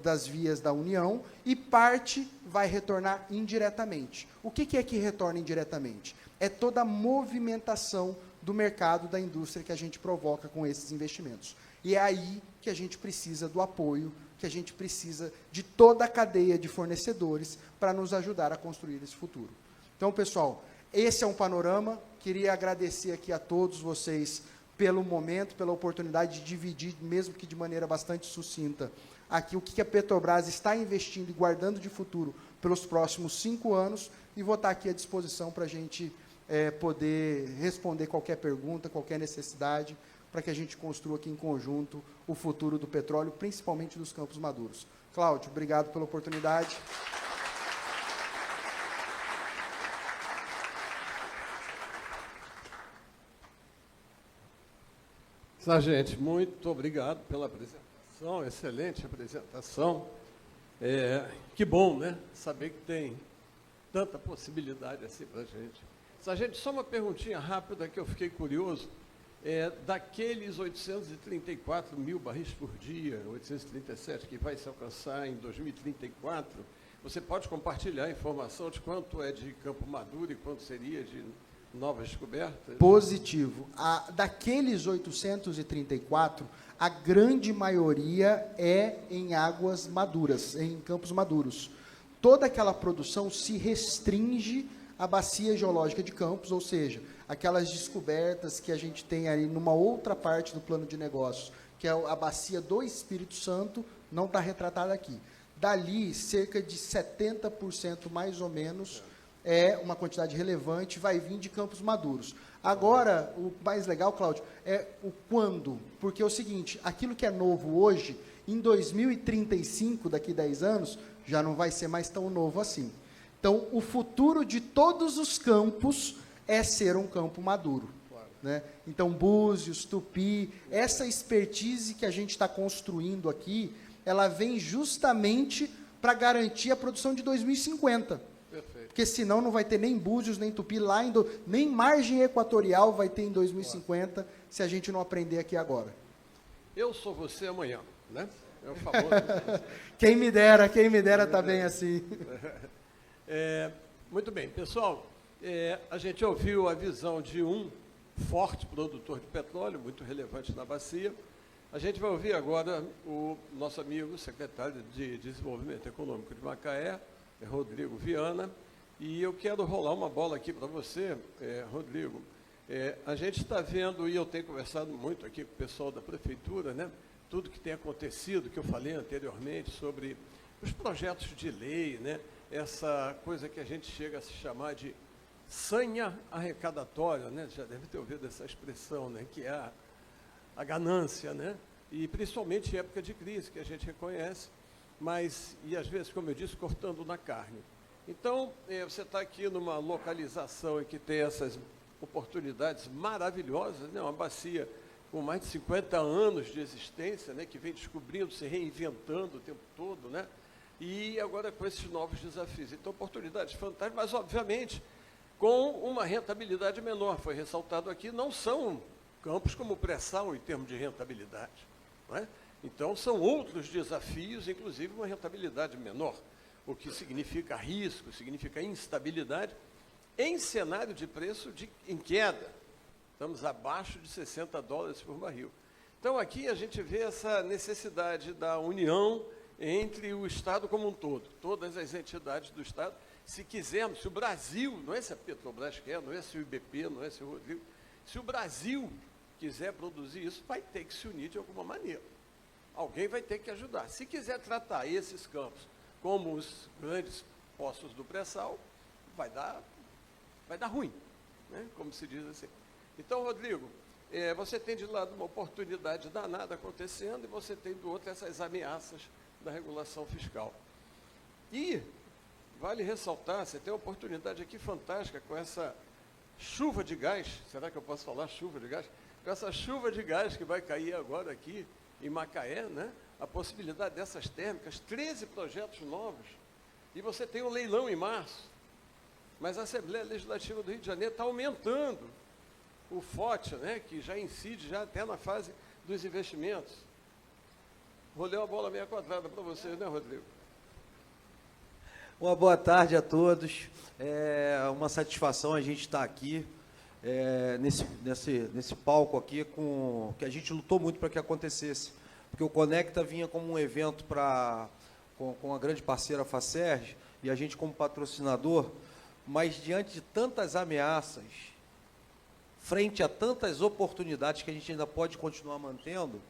das vias da União, e parte vai retornar indiretamente. O que é que retorna indiretamente? É toda a movimentação do mercado da indústria que a gente provoca com esses investimentos. E é aí que a gente precisa do apoio, que a gente precisa de toda a cadeia de fornecedores para nos ajudar a construir esse futuro. Então, pessoal, esse é um panorama. Queria agradecer aqui a todos vocês pelo momento, pela oportunidade de dividir, mesmo que de maneira bastante sucinta, aqui o que a Petrobras está investindo e guardando de futuro pelos próximos 5 anos, e vou estar aqui à disposição para a gente poder responder qualquer pergunta, qualquer necessidade, para que a gente construa aqui em conjunto o futuro do petróleo, principalmente dos Campos Maduros. Cláudio, obrigado pela oportunidade. Sargente, muito obrigado pela apresentação, excelente apresentação. Que bom, né? Saber que tem tanta possibilidade assim para a gente. Sargente, só uma perguntinha rápida que eu fiquei curioso. Daqueles 834 mil barris por dia, 837, que vai se alcançar em 2034, você pode compartilhar a informação de quanto é de Campo Maduro e quanto seria de novas descobertas? Positivo. Daqueles 834, a grande maioria é em águas maduras, em Campos Maduros. Toda aquela produção se restringe à bacia geológica de Campos, ou seja, aquelas descobertas que a gente tem aí numa outra parte do plano de negócios, que é a bacia do Espírito Santo, não está retratada aqui. Dali, cerca de 70% mais ou menos, é uma quantidade relevante, vai vir de Campos Maduros. Agora, o mais legal, Cláudio, é o quando, porque é o seguinte, aquilo que é novo hoje, em 2035, daqui 10 anos, já não vai ser mais tão novo assim. Então, o futuro de todos os campos é ser um campo maduro. Claro. Né? Então, Búzios, Tupi, essa expertise que a gente está construindo aqui, ela vem justamente para garantir a produção de 2050. Perfeito. Porque senão não vai ter nem Búzios, nem Tupi, nem margem equatorial vai ter em 2050, claro, se a gente não aprender aqui agora. Eu sou você amanhã, né? É o famoso. Quem me dera tá bem assim. Muito bem, pessoal, a gente ouviu a visão de um forte produtor de petróleo, muito relevante na bacia. A gente vai ouvir agora o nosso amigo secretário de Desenvolvimento Econômico de Macaé, Rodrigo Viana, e eu quero rolar uma bola aqui para você, Rodrigo. A gente está vendo, e eu tenho conversado muito aqui com o pessoal da prefeitura, né, tudo que tem acontecido, que eu falei anteriormente, sobre os projetos de lei, né, essa coisa que a gente chega a se chamar de sanha arrecadatória, né, já deve ter ouvido essa expressão, né, que é a ganância, né, e principalmente em época de crise, que a gente reconhece, mas, e às vezes, como eu disse, cortando na carne. Então, você está aqui numa localização em que tem essas oportunidades maravilhosas, né, uma bacia com mais de 50 anos de existência, né, que vem descobrindo, se reinventando o tempo todo, né, e agora com esses novos desafios. Então, oportunidades fantásticas, mas, obviamente, com uma rentabilidade menor. Foi ressaltado aqui, não são campos como o pré-sal em termos de rentabilidade, não é? Então, são outros desafios, inclusive uma rentabilidade menor, o que significa risco, significa instabilidade, em cenário de preço em queda. Estamos abaixo de $60 por barril. Então, aqui a gente vê essa necessidade da união entre o Estado como um todo, todas as entidades do Estado. Se quisermos, se o Brasil, não é se a Petrobras quer, não é se o IBP, não é se o Rodrigo, se o Brasil quiser produzir isso, vai ter que se unir de alguma maneira. Alguém vai ter que ajudar. Se quiser tratar esses campos como os grandes poços do pré-sal, vai dar ruim, né? Como se diz assim. Então, Rodrigo, você tem de lado uma oportunidade danada acontecendo e você tem do outro essas ameaças da regulação fiscal. E vale ressaltar, você tem uma oportunidade aqui fantástica com essa chuva de gás, será que eu posso falar chuva de gás? Com essa chuva de gás que vai cair agora aqui em Macaé, né? A possibilidade dessas térmicas, 13 projetos novos, e você tem um leilão em março, mas a Assembleia Legislativa do Rio de Janeiro está aumentando o FOT, né, que já incide já até na fase dos investimentos. Rolei uma bola meia quadrada para vocês, né, Rodrigo? Uma boa tarde a todos. É uma satisfação a gente estar aqui, nesse palco aqui, que a gente lutou muito para que acontecesse. Porque o Conecta vinha como um evento com a grande parceira Facerj, e a gente como patrocinador, mas diante de tantas ameaças, frente a tantas oportunidades que a gente ainda pode continuar mantendo,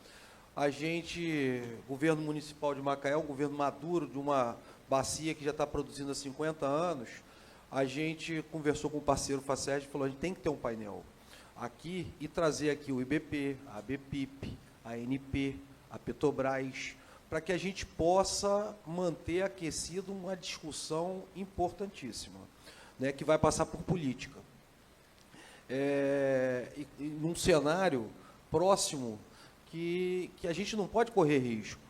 governo municipal de Macaé, um governo maduro, de uma bacia que já está produzindo há 50 anos, a gente conversou com o parceiro Facerj e falou, a gente tem que ter um painel aqui e trazer aqui o IBP, a ABPIP, a ANP, a Petrobras, para que a gente possa manter aquecido uma discussão importantíssima, né, que vai passar por política. E num cenário próximo que a gente não pode correr risco.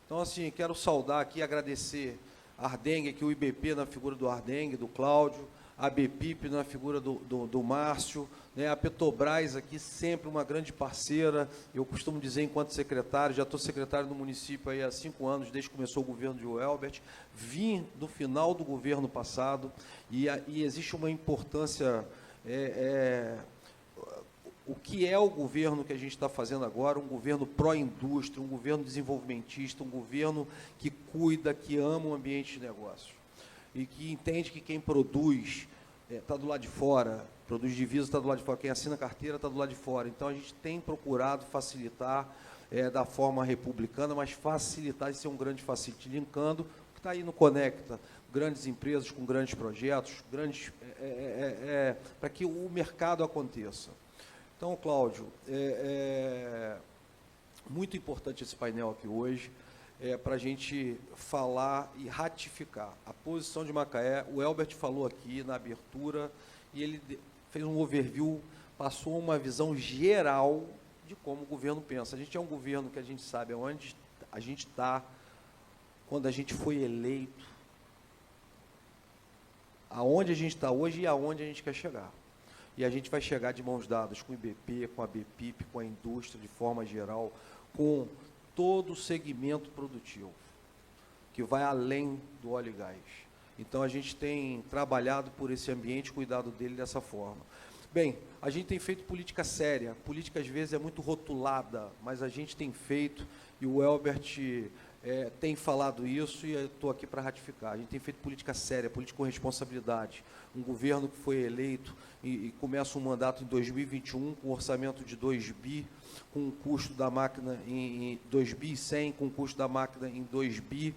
Então, assim, quero saudar aqui, agradecer a Ardengue, aqui o IBP na figura do Ardengue, do Cláudio, a ABPIP na figura do Márcio, né, a Petrobras aqui, sempre uma grande parceira. Eu costumo dizer, enquanto secretário, já estou secretário do município aí há 5 anos, desde que começou o governo de Welbert, vim do final do governo passado, e existe uma importância... o que é o governo que a gente está fazendo agora, um governo pró-indústria, um governo desenvolvimentista, um governo que cuida, que ama o ambiente de negócio e que entende que quem produz está do lado de fora, produz divisas está do lado de fora, quem assina carteira está do lado de fora. Então, a gente tem procurado facilitar da forma republicana, mas facilitar e ser um grande facilitador, linkando o que está aí no Conecta, grandes empresas com grandes projetos, para que o mercado aconteça. Então, Cláudio, muito importante esse painel aqui hoje, para a gente falar e ratificar a posição de Macaé. O Elbert falou aqui na abertura, e ele fez um overview, passou uma visão geral de como o governo pensa. A gente é um governo que a gente sabe onde a gente está, quando a gente foi eleito, aonde a gente está hoje e aonde a gente quer chegar. E a gente vai chegar de mãos dadas com o IBP, com a ABPIP, com a indústria de forma geral, com todo o segmento produtivo, que vai além do óleo e gás. Então, a gente tem trabalhado por esse ambiente, cuidado dele dessa forma. Bem, a gente tem feito política séria. Política, às vezes, é muito rotulada, mas a gente tem feito, e o Elbert tem falado isso, e eu estou aqui para ratificar. A gente tem feito política séria, política com responsabilidade. Um governo que foi eleito e começa um mandato em 2021 com um orçamento de 2 bi, com um custo da máquina em 2 bi 100, com um custo da máquina em 2 bi.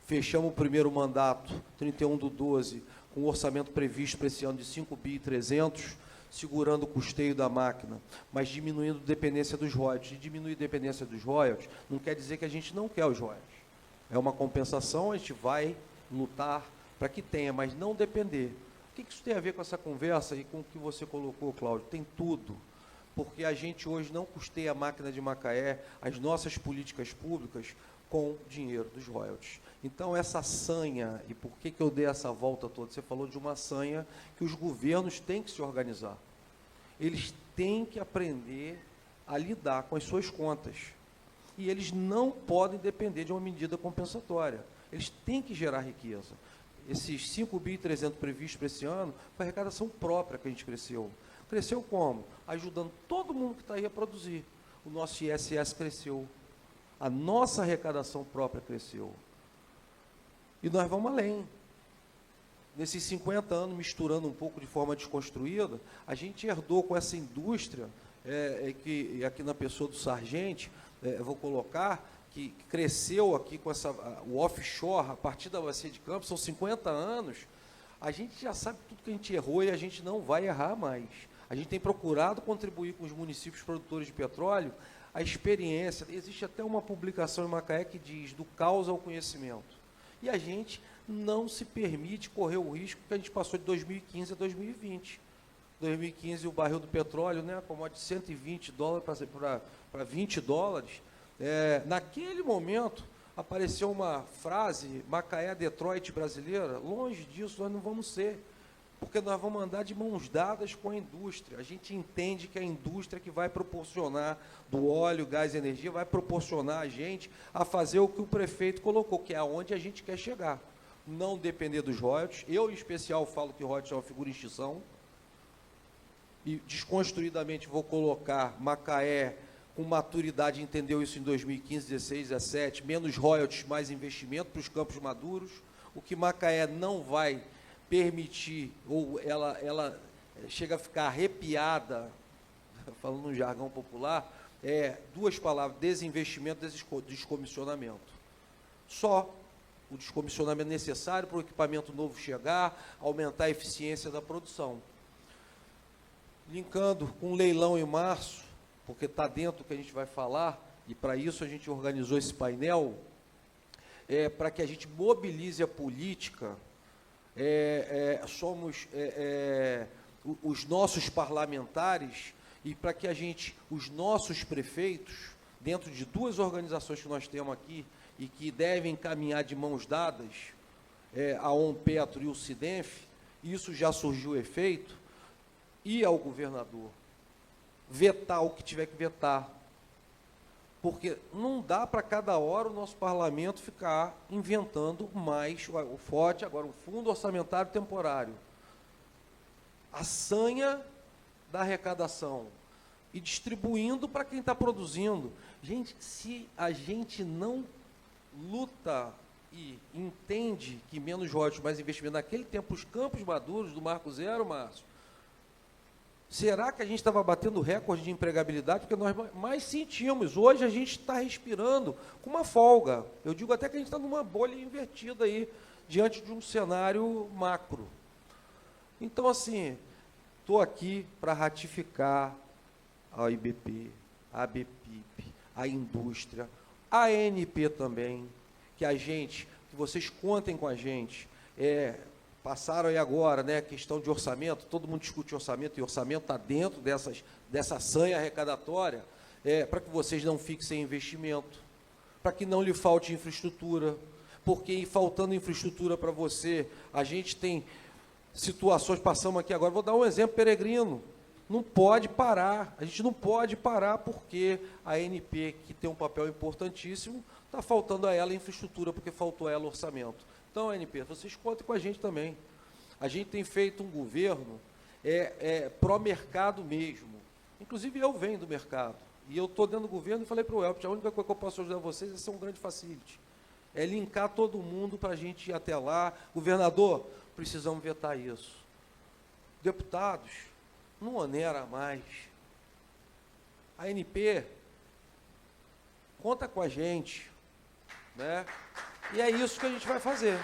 Fechamos o primeiro mandato, 31/12, com um orçamento previsto para esse ano de 5 bi 300, segurando o custeio da máquina, mas diminuindo a dependência dos royalties. E diminuir a dependência dos royalties não quer dizer que a gente não quer os royalties. É uma compensação, a gente vai lutar para que tenha, mas não depender. O que isso tem a ver com essa conversa e com o que você colocou, Cláudio? Tem tudo, porque a gente hoje não custeia a máquina de Macaé, as nossas políticas públicas, com dinheiro dos royalties. Então, essa sanha, e por que eu dei essa volta toda? Você falou de uma sanha que os governos têm que se organizar. Eles têm que aprender a lidar com as suas contas. E eles não podem depender de uma medida compensatória. Eles têm que gerar riqueza. Esses 5 bi 300 previstos para esse ano, foi a arrecadação própria que a gente cresceu. Cresceu como? Ajudando todo mundo que está aí a produzir. O nosso ISS cresceu. A nossa arrecadação própria cresceu. E nós vamos além. Nesses 50 anos, misturando um pouco de forma desconstruída, a gente herdou com essa indústria, que aqui na pessoa do Sargente, eu vou colocar, que cresceu aqui com o offshore, a partir da bacia de Campos, são 50 anos, a gente já sabe tudo que a gente errou e a gente não vai errar mais. A gente tem procurado contribuir com os municípios produtores de petróleo, a experiência. Existe até uma publicação em Macaé que diz do caos ao conhecimento. E a gente não se permite correr o risco que a gente passou de 2015 a 2020. 2015 o barril do petróleo, né, acomodou de $120 para $20. Naquele momento apareceu uma frase, Macaé, Detroit brasileira. Longe disso nós não vamos ser, porque nós vamos andar de mãos dadas com a indústria. A gente entende que a indústria que vai proporcionar do óleo, gás e energia, vai proporcionar a gente a fazer o que o prefeito colocou, que é aonde a gente quer chegar. Não depender dos royalties. Eu, em especial, falo que royalties é uma figura de extinção. E, desconstruidamente, vou colocar Macaé com maturidade, entendeu isso em 2015, 16, 17, menos royalties, mais investimento para os campos maduros. O que Macaé não vai permitir, ou ela chega a ficar arrepiada, falando no jargão popular, duas palavras, desinvestimento, descomissionamento. Só o descomissionamento necessário para o equipamento novo chegar, aumentar a eficiência da produção. Linkando com o leilão em março, porque está dentro do que a gente vai falar, e para isso a gente organizou esse painel, para que a gente mobilize a política. Somos os nossos parlamentares, e para que os nossos prefeitos, dentro de duas organizações que nós temos aqui, e que devem caminhar de mãos dadas, a ONPetro e o SIDENF, isso já surgiu efeito, e ao governador vetar o que tiver que vetar, porque não dá para cada hora o nosso parlamento ficar inventando mais o FOT, agora um fundo orçamentário temporário. A sanha da arrecadação e distribuindo para quem está produzindo. Gente, se a gente não luta e entende que menos royalties, mais investimento, naquele tempo, os campos maduros do Marco Zero, Márcio, será que a gente estava batendo recorde de empregabilidade? Porque nós mais sentimos. Hoje a gente está respirando com uma folga. Eu digo até que a gente está numa bolha invertida aí, diante de um cenário macro. Então, assim, estou aqui para ratificar a IBP, a ABPIP, a indústria, a ANP também, que vocês contem com a gente. Passaram aí agora, né, questão de orçamento, todo mundo discute orçamento, e orçamento está dentro dessa sanha arrecadatória, para que vocês não fiquem sem investimento, para que não lhe falte infraestrutura, porque faltando infraestrutura para você, a gente tem situações, passamos aqui agora, vou dar um exemplo peregrino, não pode parar. A gente não pode parar porque a ANP, que tem um papel importantíssimo, está faltando a ela infraestrutura, porque faltou a ela orçamento. Então, ANP, vocês contem com a gente também. A gente tem feito um governo pró-mercado mesmo. Inclusive, eu venho do mercado. E eu estou dentro do governo e falei para o Elbert, a única coisa que eu posso ajudar vocês é ser um grande facility. É linkar todo mundo para a gente ir até lá. Governador, precisamos vetar isso. Deputados, não onera mais. A ANP conta com a gente, né? E é isso que a gente vai fazer.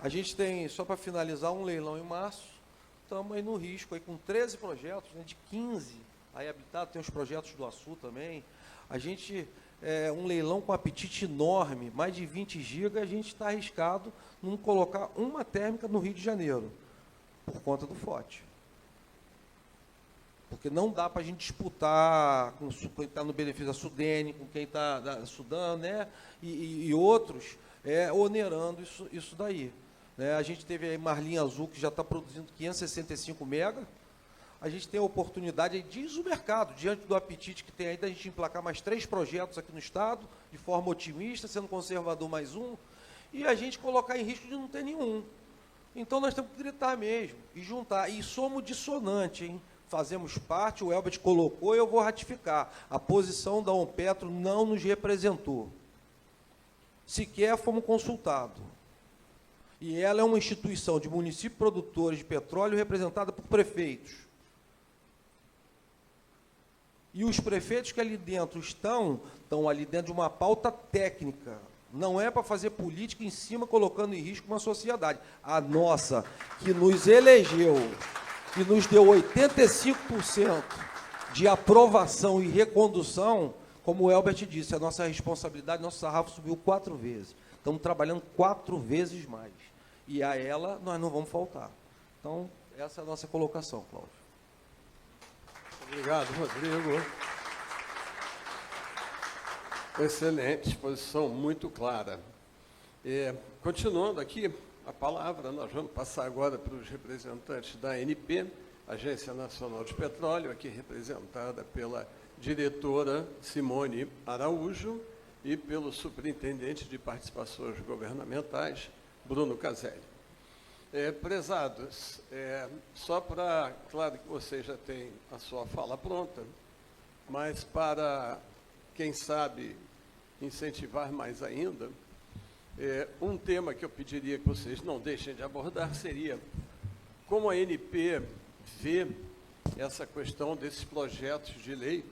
A gente tem, só para finalizar, um leilão em março. Estamos aí no risco, aí com 13 projetos, né, de 15. Aí Habitat tem os projetos do Açu também. A gente, um leilão com apetite enorme, mais de 20 gigas, a gente está arriscado não colocar uma térmica no Rio de Janeiro, por conta do FOT. Porque não dá para a gente disputar com quem está no benefício da Sudene, com quem está da Sudã, né, e outros, onerando isso daí. Né? A gente teve aí Marlim Azul, que já está produzindo 565 mega. A gente tem a oportunidade, aí diz o mercado, diante do apetite que tem aí, da gente emplacar mais 3 projetos aqui no Estado, de forma otimista, sendo conservador mais um, e a gente colocar em risco de não ter nenhum. Então, nós temos que gritar mesmo, e juntar. E somos dissonantes, hein? Fazemos parte, o Elbert colocou, e eu vou ratificar. A posição da Onpetro não nos representou. Sequer fomos consultados. E ela é uma instituição de municípios produtores de petróleo representada por prefeitos. E os prefeitos que ali dentro estão ali dentro de uma pauta técnica. Não é para fazer política em cima, colocando em risco uma sociedade. A nossa, que nos elegeu, que nos deu 85% de aprovação e recondução, como o Elbert disse, a nossa responsabilidade, nosso sarrafo subiu 4 vezes. Estamos trabalhando 4 vezes mais. E a ela nós não vamos faltar. Então, essa é a nossa colocação, Cláudio. Obrigado, Rodrigo. Excelente, posição muito clara. Continuando aqui a palavra, nós vamos passar agora para os representantes da ANP, Agência Nacional de Petróleo, aqui representada pela diretora Simone Araújo e pelo superintendente de participações governamentais, Bruno Caselli. Prezados, só para, claro que vocês já têm a sua fala pronta, mas para, quem sabe, incentivar mais ainda, um tema que eu pediria que vocês não deixem de abordar seria como a ANP vê essa questão desses projetos de lei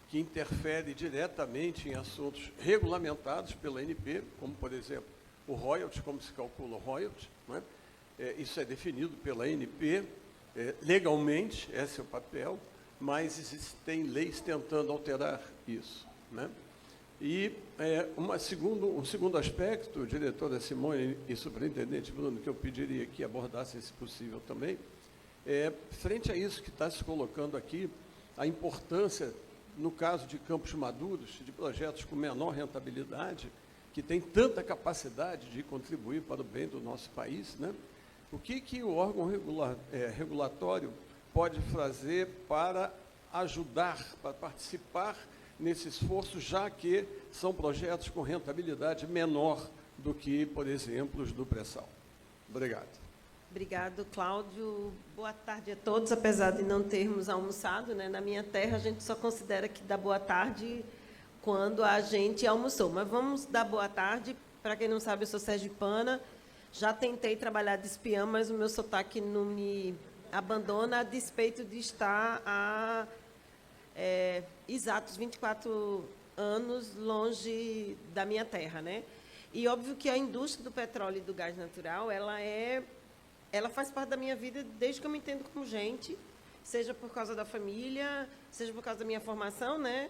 que interferem diretamente em assuntos regulamentados pela ANP, como, por exemplo, o royalties, como se calcula o royalties, não é? Isso é definido pela ANP, legalmente, esse é o papel, mas existem leis tentando alterar isso, né? E um segundo aspecto, diretora Simone e superintendente Bruno, que eu pediria que abordassem, se possível também, frente a isso que está se colocando aqui, a importância, no caso de campos maduros, de projetos com menor rentabilidade, que tem tanta capacidade de contribuir para o bem do nosso país, né? O que o órgão regulatório pode fazer para ajudar, para participar nesse esforço, já que são projetos com rentabilidade menor do que, por exemplo, os do pré-sal? Obrigado. Obrigado, Cláudio. Boa tarde a todos, apesar de não termos almoçado, né? Na minha terra, a gente só considera que dá boa tarde quando a gente almoçou. Mas vamos dar boa tarde. Para quem não sabe, eu sou sergipana. Já tentei trabalhar de espiã, mas o meu sotaque não me abandona, a despeito de estar há exatos 24 anos longe da minha terra, né? E óbvio que a indústria do petróleo e do gás natural, ela faz parte da minha vida desde que eu me entendo como gente, seja por causa da família, seja por causa da minha formação, né?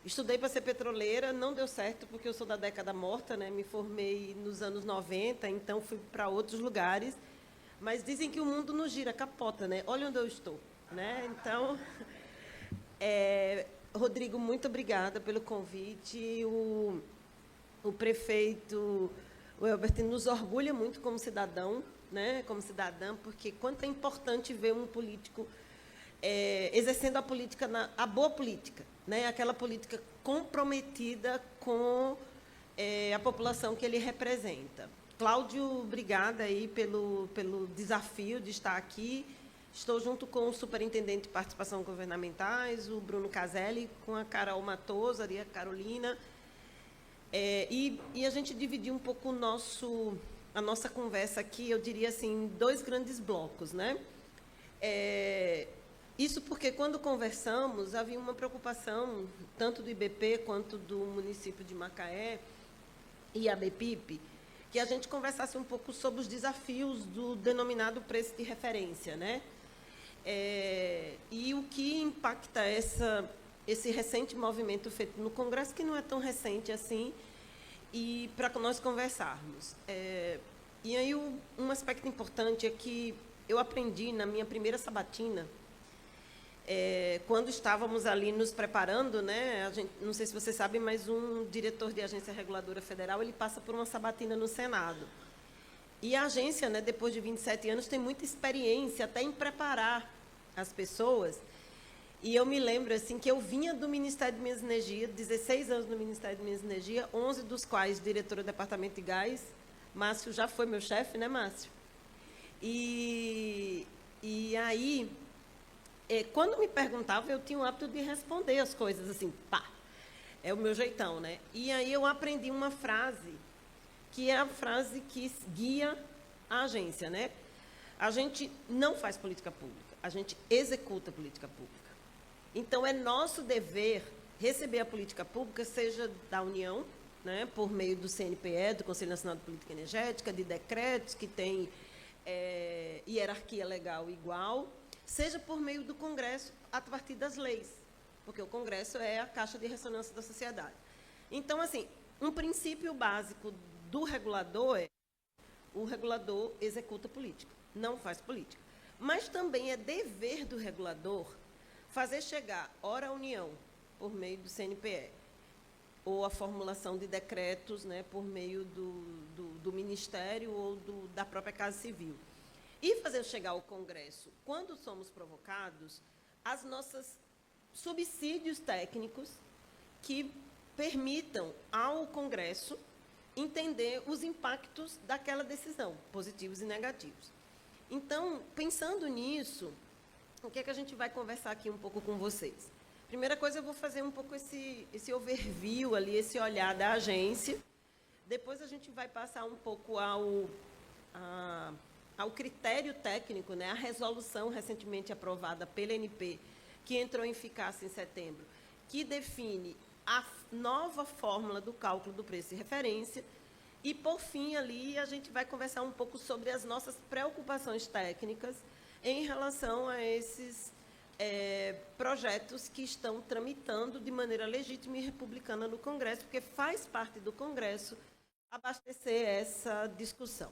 Estudei para ser petroleira, não deu certo porque eu sou da década morta, né? Me formei nos anos 90, então fui para outros lugares. Mas dizem que o mundo não gira, capota, né? Olha onde eu estou, né? Então, Rodrigo, muito obrigada pelo convite. O prefeito, O Elbert nos orgulha muito como cidadão, né, como cidadã, porque quanto é importante ver um político exercendo a política, a boa política, né, aquela política comprometida com a população que ele representa. Cláudio, obrigada aí pelo desafio de estar aqui. Estou junto com o superintendente de participação governamentais, o Bruno Caselli, com a Carol Matoso, a Carolina. E a gente dividiu um pouco a nossa conversa aqui, eu diria assim, em 2 grandes blocos, né? Isso porque, quando conversamos, havia uma preocupação, tanto do IBP quanto do município de Macaé e a BPIP, que a gente conversasse um pouco sobre os desafios do denominado preço de referência, né? E o que impacta esse recente movimento feito no Congresso, que não é tão recente assim, e para nós conversarmos. E aí, um aspecto importante é que eu aprendi na minha primeira sabatina, quando estávamos ali nos preparando, né, não sei se você sabe, mas um diretor de agência reguladora federal, ele passa por uma sabatina no Senado. E a agência, né, depois de 27 anos, tem muita experiência até em preparar as pessoas. E eu me lembro assim, que eu vinha do Ministério de Minas e Energia, 16 anos no Ministério de Minas e Energia, 11 dos quais diretora do Departamento de Gás. Márcio já foi meu chefe, né, Márcio? E aí, quando me perguntava, eu tinha o hábito de responder as coisas assim, pá, é o meu jeitão, né? E aí eu aprendi uma frase, que é a frase que guia a agência, né? A gente não faz política pública, a gente executa política pública. Então, é nosso dever receber a política pública, seja da União, né, por meio do CNPE, do Conselho Nacional de Política Energética, de decretos que têm hierarquia legal igual, seja por meio do Congresso, a partir das leis, porque o Congresso é a caixa de ressonância da sociedade. Então, assim, um princípio básico do regulador o regulador executa política, não faz política. Mas também é dever do regulador fazer chegar, ora a União, por meio do CNPE, ou a formulação de decretos, né, por meio do Ministério ou da própria Casa Civil, e fazer chegar ao Congresso, quando somos provocados, as nossas subsídios técnicos que permitam ao Congresso entender os impactos daquela decisão, positivos e negativos. Então, pensando nisso, o que é que a gente vai conversar aqui um pouco com vocês? Primeira coisa, eu vou fazer um pouco esse overview ali, esse olhar da agência. Depois a gente vai passar um pouco ao critério técnico, né, a resolução recentemente aprovada pela ANP, que entrou em eficácia em setembro, que define a nova fórmula do cálculo do preço de referência. E, por fim, ali, a gente vai conversar um pouco sobre as nossas preocupações técnicas em relação a esses projetos que estão tramitando de maneira legítima e republicana no Congresso, porque faz parte do Congresso abastecer essa discussão.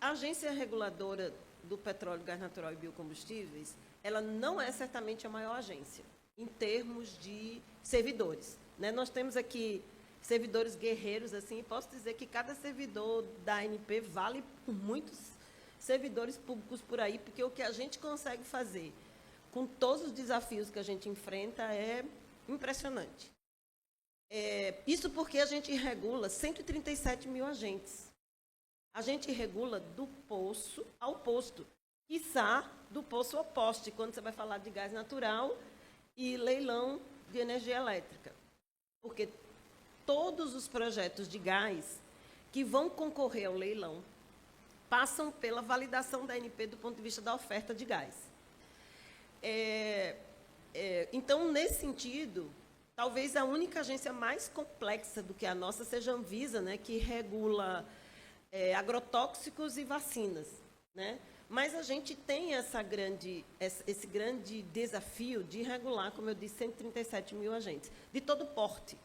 A Agência Reguladora do Petróleo, Gás Natural e Biocombustíveis, ela não é certamente a maior agência, em termos de servidores, né? Nós temos aqui servidores guerreiros, assim, e posso dizer que cada servidor da ANP vale por muitos servidores públicos por aí, porque o que a gente consegue fazer com todos os desafios que a gente enfrenta é impressionante. Isso porque a gente regula 137 mil agentes. A gente regula do poço ao posto, quiçá do poço ao poste, quando você vai falar de gás natural e leilão de energia elétrica. Porque todos os projetos de gás que vão concorrer ao leilão passam pela validação da ANP do ponto de vista da oferta de gás. Então, nesse sentido, talvez a única agência mais complexa do que a nossa seja a Anvisa, né, que regula agrotóxicos e vacinas, né? Mas a gente tem esse grande desafio de regular, como eu disse, 137 mil agentes, de todo porte.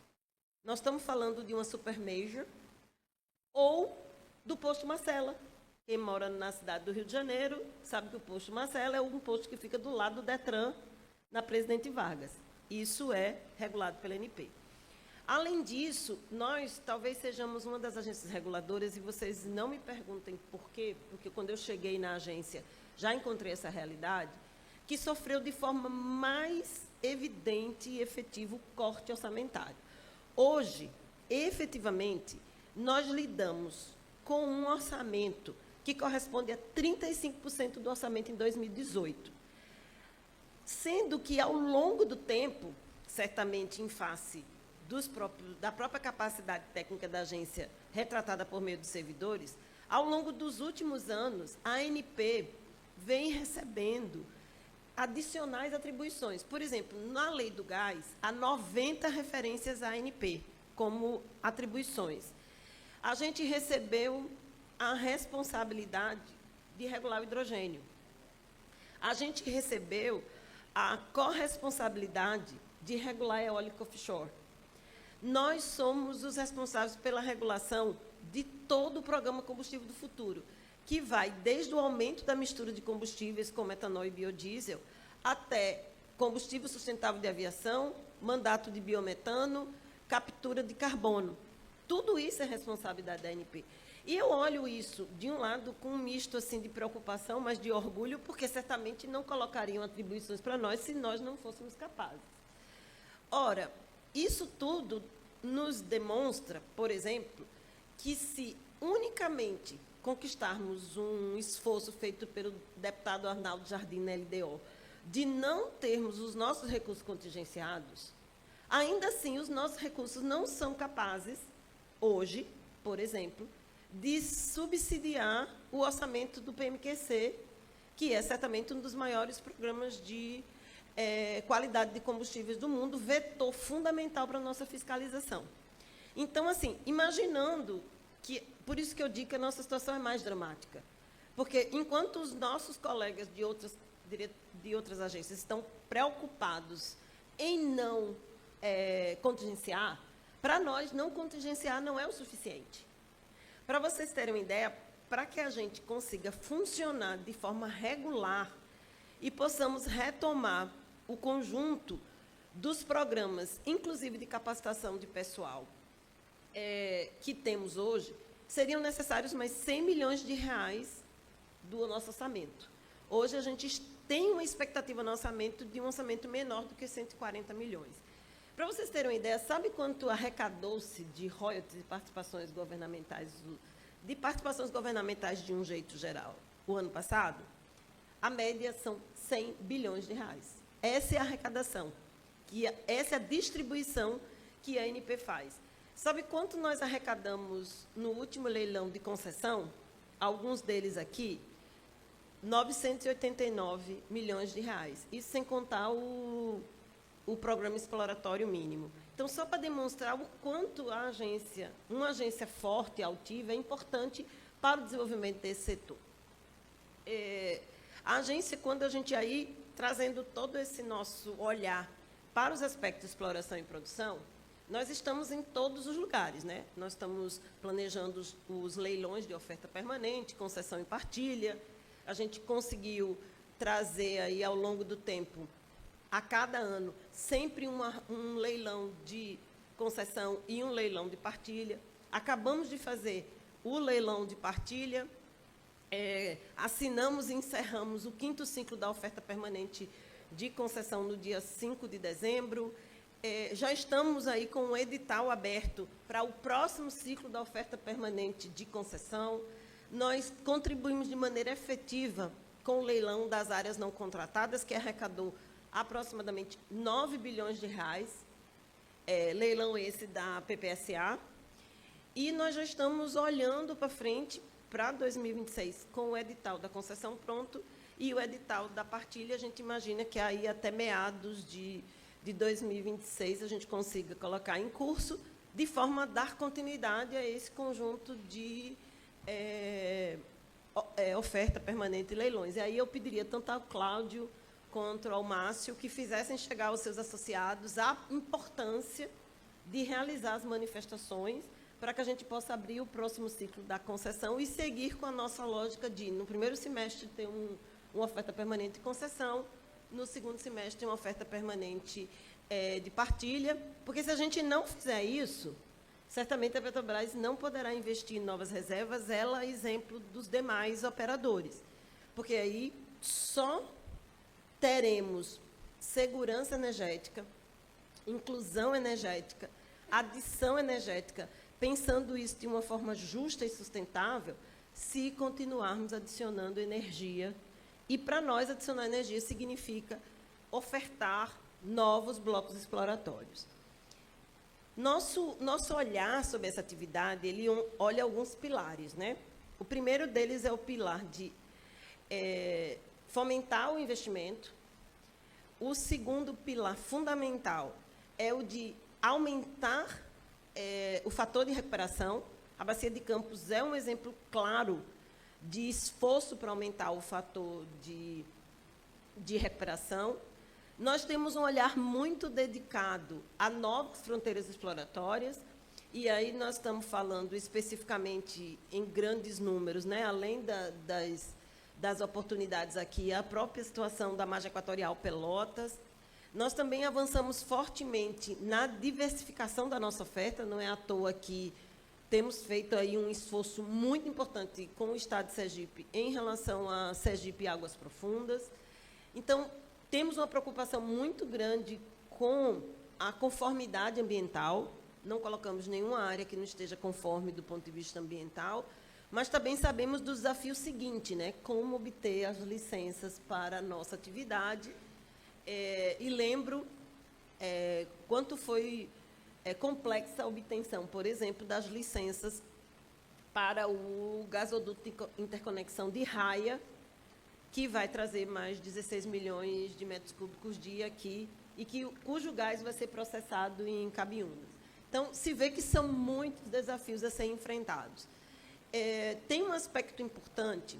Nós estamos falando de uma super major ou do posto Marcela. Quem mora na cidade do Rio de Janeiro sabe que o posto Marcela é um posto que fica do lado do Detran, na Presidente Vargas. Isso é regulado pela ANP. Além disso, nós talvez sejamos uma das agências reguladoras, e vocês não me perguntem por quê, porque quando eu cheguei na agência já encontrei essa realidade, que sofreu de forma mais evidente e efetiva o corte orçamentário. Hoje, efetivamente, nós lidamos com um orçamento que corresponde a 35% do orçamento em 2018. Sendo que, ao longo do tempo, certamente em face da própria capacidade técnica da agência retratada por meio dos servidores, ao longo dos últimos anos, a ANP vem recebendo adicionais atribuições. Por exemplo, na Lei do Gás, há 90 referências à ANP como atribuições. A gente recebeu a responsabilidade de regular o hidrogênio. A gente recebeu a corresponsabilidade de regular a eólica offshore. Nós somos os responsáveis pela regulação de todo o programa Combustível do Futuro, que vai desde o aumento da mistura de combustíveis como etanol e biodiesel, até combustível sustentável de aviação, mandato de biometano, captura de carbono. Tudo isso é responsabilidade da ANP. E eu olho isso, de um lado, com um misto assim, de preocupação, mas de orgulho, porque certamente não colocariam atribuições para nós se nós não fôssemos capazes. Ora, isso tudo nos demonstra, por exemplo, que se unicamente conquistarmos um esforço feito pelo deputado Arnaldo Jardim na LDO, de não termos os nossos recursos contingenciados, ainda assim os nossos recursos não são capazes, hoje, por exemplo, de subsidiar o orçamento do PMQC, que é certamente um dos maiores programas de qualidade de combustíveis do mundo, vetor fundamental para a nossa fiscalização. Então, assim, imaginando que, por isso que eu digo que a nossa situação é mais dramática, porque enquanto os nossos colegas de outras agências estão preocupados em não contingenciar, para nós, não contingenciar não é o suficiente. Para vocês terem uma ideia, para que a gente consiga funcionar de forma regular e possamos retomar o conjunto dos programas, inclusive de capacitação de pessoal, que temos hoje, seriam necessários mais 100 milhões de reais do nosso orçamento. Hoje, a gente tem uma expectativa no orçamento de um orçamento menor do que 140 milhões. Para vocês terem uma ideia, sabe quanto arrecadou-se de royalties e participações governamentais, de um jeito geral, o ano passado? A média são 100 bilhões de reais. Essa é a arrecadação, essa é a distribuição que a ANP faz. Sabe quanto nós arrecadamos no último leilão de concessão? Alguns deles aqui, 989 milhões de reais. Isso sem contar o programa exploratório mínimo. Então, só para demonstrar o quanto uma agência forte e altiva é importante para o desenvolvimento desse setor. A agência, quando a gente aí, trazendo todo esse nosso olhar para os aspectos de exploração e produção, nós estamos em todos os lugares, né? Nós estamos planejando os leilões de oferta permanente, concessão e partilha. A gente conseguiu trazer aí, ao longo do tempo, a cada ano, sempre um leilão de concessão e um leilão de partilha. Acabamos de fazer o leilão de partilha, assinamos e encerramos o 5º ciclo da oferta permanente de concessão no dia 5 de dezembro. Já estamos aí com o edital aberto para o próximo ciclo da oferta permanente de concessão. Nós contribuímos de maneira efetiva com o leilão das áreas não contratadas, que arrecadou aproximadamente 9 bilhões de reais, leilão esse da PPSA, e nós já estamos olhando para frente, para 2026, com o edital da concessão pronto e o edital da partilha. A gente imagina que aí até meados de 2026 a gente consiga colocar em curso, de forma a dar continuidade a esse conjunto de oferta permanente e leilões. E aí eu pediria tanto ao Cláudio quanto ao Márcio que fizessem chegar aos seus associados a importância de realizar as manifestações para que a gente possa abrir o próximo ciclo da concessão e seguir com a nossa lógica de, no primeiro semestre, ter uma oferta permanente de concessão, no segundo semestre, uma oferta permanente de partilha, porque se a gente não fizer isso, certamente a Petrobras não poderá investir em novas reservas, ela é exemplo dos demais operadores. Porque aí só teremos segurança energética, inclusão energética, adição energética, pensando isso de uma forma justa e sustentável, se continuarmos adicionando energia. E, para nós, adicionar energia significa ofertar novos blocos exploratórios. Nosso olhar sobre essa atividade, ele olha alguns pilares, né? O primeiro deles é o pilar de fomentar o investimento. O segundo pilar fundamental é o de aumentar o fator de recuperação. A Bacia de Campos é um exemplo claro de esforço para aumentar o fator de recuperação. Nós temos um olhar muito dedicado a novas fronteiras exploratórias, e aí nós estamos falando especificamente em grandes números, né? Além das oportunidades aqui, a própria situação da margem equatorial Pelotas. Nós também avançamos fortemente na diversificação da nossa oferta, não é à toa que temos feito aí um esforço muito importante com o Estado de Sergipe em relação a Sergipe e Águas Profundas. Então, temos uma preocupação muito grande com a conformidade ambiental, não colocamos nenhuma área que não esteja conforme do ponto de vista ambiental, mas também sabemos do desafio seguinte, né? Como obter as licenças para a nossa atividade. E lembro quanto foi complexa a obtenção, por exemplo, das licenças para o gasoduto de interconexão de Raia, que vai trazer mais 16 milhões de metros cúbicos dia aqui, e cujo gás vai ser processado em Cabiúnas. Então, se vê que são muitos desafios a serem enfrentados. Tem um aspecto importante,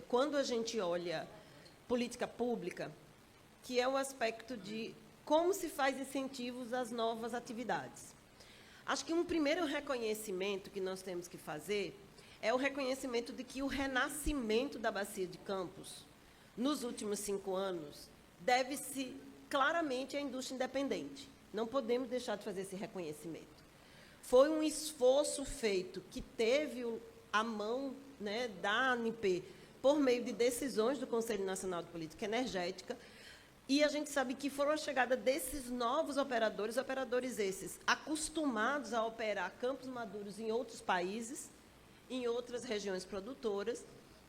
quando a gente olha política pública, que é o aspecto de como se faz incentivos às novas atividades. Acho que um primeiro reconhecimento que nós temos que fazer é o reconhecimento de que o renascimento da Bacia de Campos, nos últimos 5 anos, deve-se claramente à indústria independente. Não podemos deixar de fazer esse reconhecimento. Foi um esforço feito que teve a mão, né, da ANP por meio de decisões do Conselho Nacional de Política Energética, e a gente sabe que foram a chegada desses novos operadores esses acostumados a operar campos maduros em outros países, em outras regiões produtoras,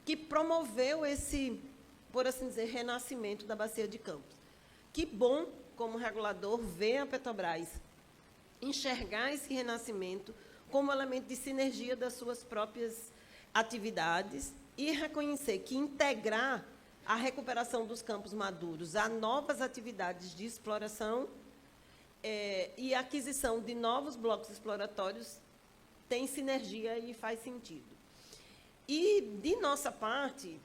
que promoveu esse, por assim dizer, renascimento da Bacia de Campos. Que bom, como regulador, ver a Petrobras enxergar esse renascimento como elemento de sinergia das suas próprias atividades e reconhecer que integrar a recuperação dos campos maduros a novas atividades de exploração e aquisição de novos blocos exploratórios tem sinergia e faz sentido. E, de nossa parte,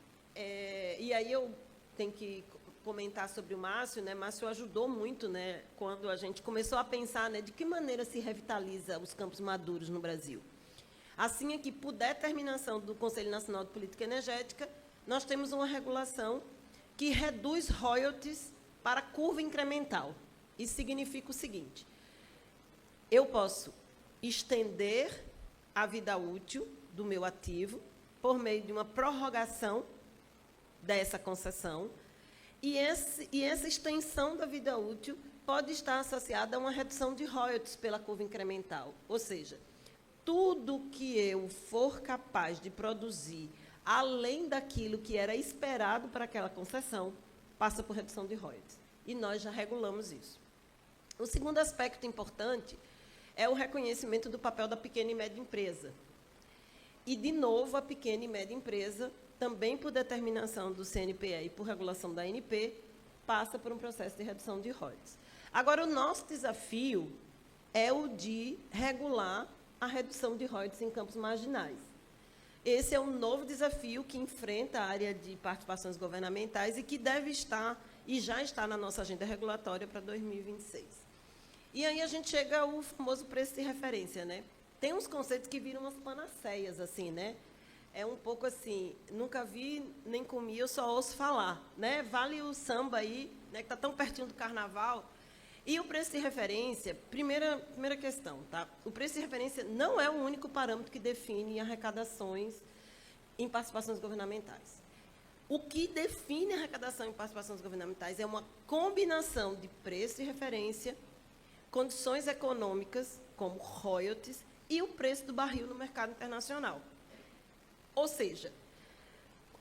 e aí eu tenho que comentar sobre o Márcio, né? Márcio ajudou muito, né, quando a gente começou a pensar, né, de que maneira se revitaliza os campos maduros no Brasil. Assim é que, por determinação do Conselho Nacional de Política Energética, nós temos uma regulação que reduz royalties para curva incremental. Isso significa o seguinte: eu posso estender a vida útil do meu ativo por meio de uma prorrogação dessa concessão, e essa extensão da vida útil pode estar associada a uma redução de royalties pela curva incremental. Ou seja, tudo que eu for capaz de produzir além daquilo que era esperado para aquela concessão, passa por redução de royalties. E nós já regulamos isso. O segundo aspecto importante é o reconhecimento do papel da pequena e média empresa. E, de novo, a pequena e média empresa, também por determinação do CNPE e por regulação da ANP, passa por um processo de redução de royalties. Agora, o nosso desafio é o de regular a redução de royalties em campos marginais. Esse é um novo desafio que enfrenta a área de participações governamentais e que deve estar, e já está na nossa agenda regulatória para 2026. E aí a gente chega ao famoso preço de referência, né? Tem uns conceitos que viram umas panaceias, assim, né? É um pouco assim, nunca vi nem comi, eu só ouço falar, né? Vale o samba aí, né, que está tão pertinho do carnaval. E o preço de referência, primeira questão, tá? O preço de referência não é o único parâmetro que define arrecadações em participações governamentais. O que define a arrecadação em participações governamentais é uma combinação de preço de referência, condições econômicas, como royalties, e o preço do barril no mercado internacional. Ou seja,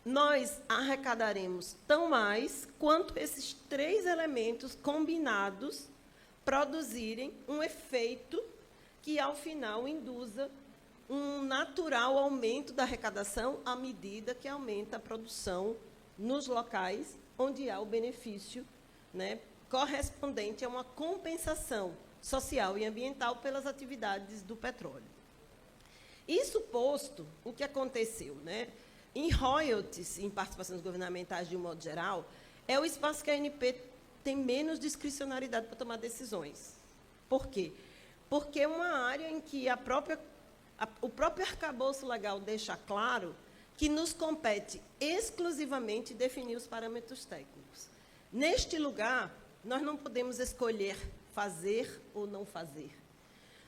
nós arrecadaremos tão mais quanto esses três elementos combinados produzirem um efeito que, ao final, induza um natural aumento da arrecadação à medida que aumenta a produção nos locais onde há o benefício, né, correspondente a uma compensação social e ambiental pelas atividades do petróleo. Isso posto, o que aconteceu, né? Em royalties, em participações governamentais de um modo geral, é o espaço que a ANP tem menos discricionariedade para tomar decisões. Por quê? Porque é uma área em que o próprio arcabouço legal deixa claro que nos compete exclusivamente definir os parâmetros técnicos. Neste lugar, nós não podemos escolher fazer ou não fazer.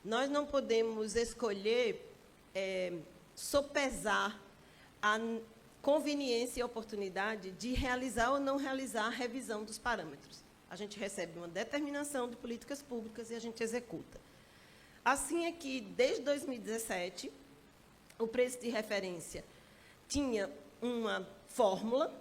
Nós não podemos escolher sopesar a conveniência e oportunidade de realizar ou não realizar a revisão dos parâmetros. A gente recebe uma determinação de políticas públicas e a gente executa. Assim é que, desde 2017, o preço de referência tinha uma fórmula.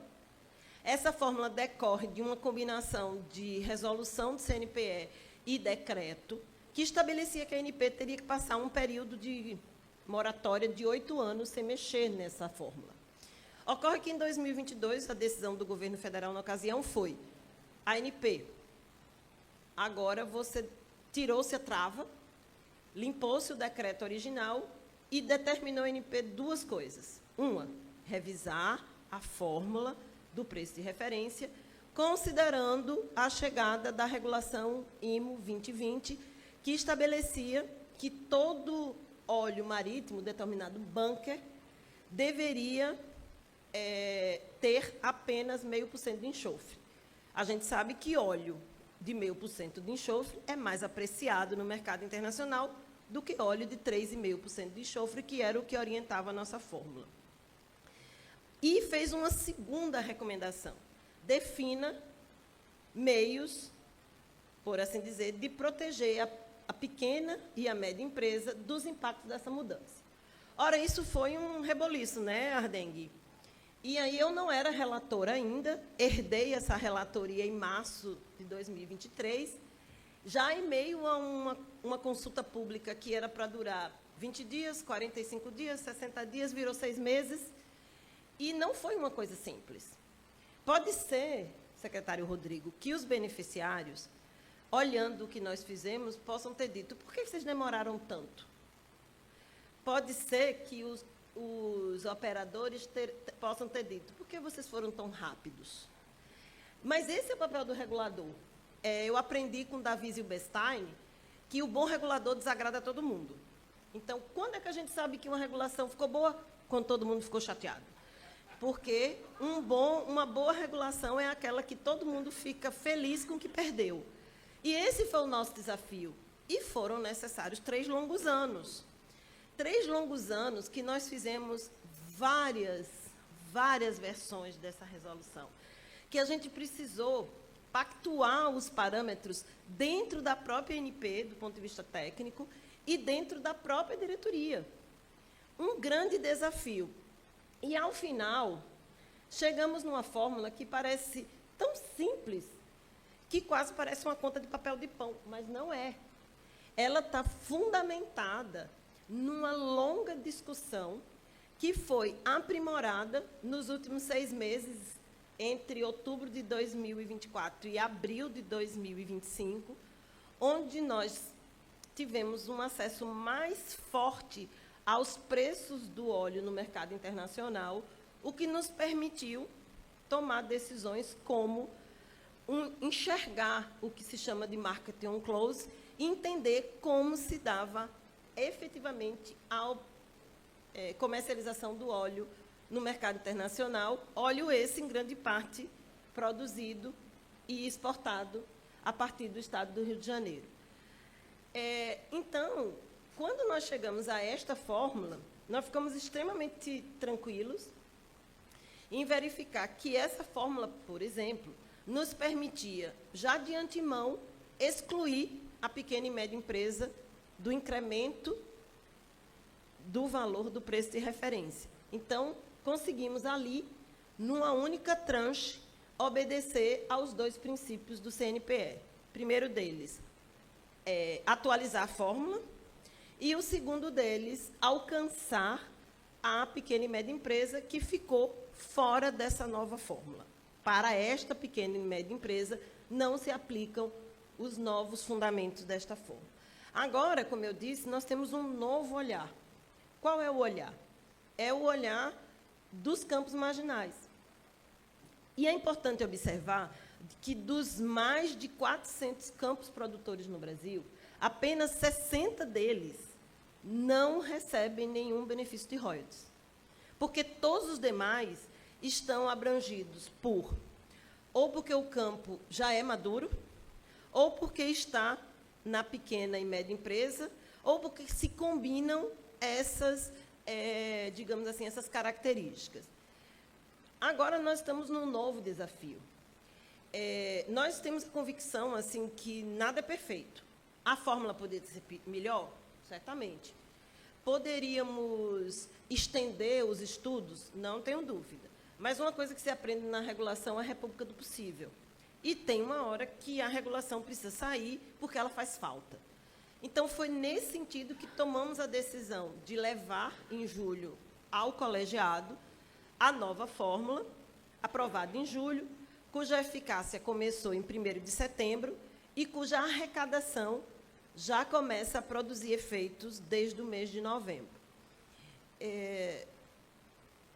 Essa fórmula decorre de uma combinação de resolução do CNPE e decreto, que estabelecia que a ANP teria que passar um período de moratória de 8 anos sem mexer nessa fórmula. Ocorre que, em 2022, a decisão do governo federal, na ocasião, foi: a ANP, agora você tirou-se a trava, limpou-se o decreto original e determinou a ANP duas coisas. Uma, revisar a fórmula do preço de referência, considerando a chegada da regulação IMO 2020, que estabelecia que todo óleo marítimo, denominado bunker, deveria ter apenas 0,5% de enxofre. A gente sabe que óleo de 0,5% de enxofre é mais apreciado no mercado internacional do que óleo de 3,5% de enxofre, que era o que orientava a nossa fórmula. E fez uma segunda recomendação: defina meios, por assim dizer, de proteger a pequena e a média empresa dos impactos dessa mudança. Ora, isso foi um reboliço, né, Ardengue? E aí eu não era relatora ainda, herdei essa relatoria em março de 2023, já em meio a uma consulta pública que era para durar 20 dias, 45 dias, 60 dias, virou 6 meses, e não foi uma coisa simples. Pode ser, secretário Rodrigo, que os beneficiários, olhando o que nós fizemos, possam ter dito: por que vocês demoraram tanto? Pode ser que os operadores possam ter dito: por que vocês foram tão rápidos? Mas esse é o papel do regulador. Eu aprendi com Davi Zilberstein que o bom regulador desagrada a todo mundo. Então, quando é que a gente sabe que uma regulação ficou boa? Quando todo mundo ficou chateado. Porque uma boa regulação é aquela que todo mundo fica feliz com o que perdeu. E esse foi o nosso desafio. E foram necessários 3 longos anos. 3 longos anos que nós fizemos várias versões dessa resolução, que a gente precisou pactuar os parâmetros dentro da própria ANP, do ponto de vista técnico, e dentro da própria diretoria. Um grande desafio. E, ao final, chegamos numa fórmula que parece tão simples, que quase parece uma conta de papel de pão, mas não é. Ela está fundamentada numa longa discussão que foi aprimorada nos últimos 6 meses, entre outubro de 2024 e abril de 2025, onde nós tivemos um acesso mais forte aos preços do óleo no mercado internacional, o que nos permitiu tomar decisões como enxergar o que se chama de market on close e entender como se dava efetivamente a comercialização do óleo no mercado internacional, óleo esse, em grande parte, produzido e exportado a partir do Estado do Rio de Janeiro. Então, quando nós chegamos a esta fórmula, nós ficamos extremamente tranquilos em verificar que essa fórmula, por exemplo, nos permitia, já de antemão, excluir a pequena e média empresa do incremento do valor do preço de referência. Então, conseguimos ali, numa única tranche, obedecer aos 2 princípios do CNPE. Primeiro deles, atualizar a fórmula, e o segundo deles, alcançar a pequena e média empresa que ficou fora dessa nova fórmula. Para esta pequena e média empresa, não se aplicam os novos fundamentos desta fórmula. Agora, como eu disse, nós temos um novo olhar. Qual é o olhar? É o olhar dos campos marginais. E é importante observar que dos mais de 400 campos produtores no Brasil, apenas 60 deles não recebem nenhum benefício de royalties. Porque todos os demais estão abrangidos ou porque o campo já é maduro, ou porque está na pequena e média empresa, ou porque se combinam essas, digamos assim, essas características. Agora nós estamos num novo desafio. Nós temos a convicção assim, que nada é perfeito. A fórmula poderia ser melhor? Certamente. Poderíamos estender os estudos? Não tenho dúvida. Mas uma coisa que se aprende na regulação é a república do possível. E tem uma hora que a regulação precisa sair porque ela faz falta. Então, foi nesse sentido que tomamos a decisão de levar, em julho, ao colegiado, a nova fórmula, aprovada em julho, cuja eficácia começou em 1º de setembro e cuja arrecadação já começa a produzir efeitos desde o mês de novembro.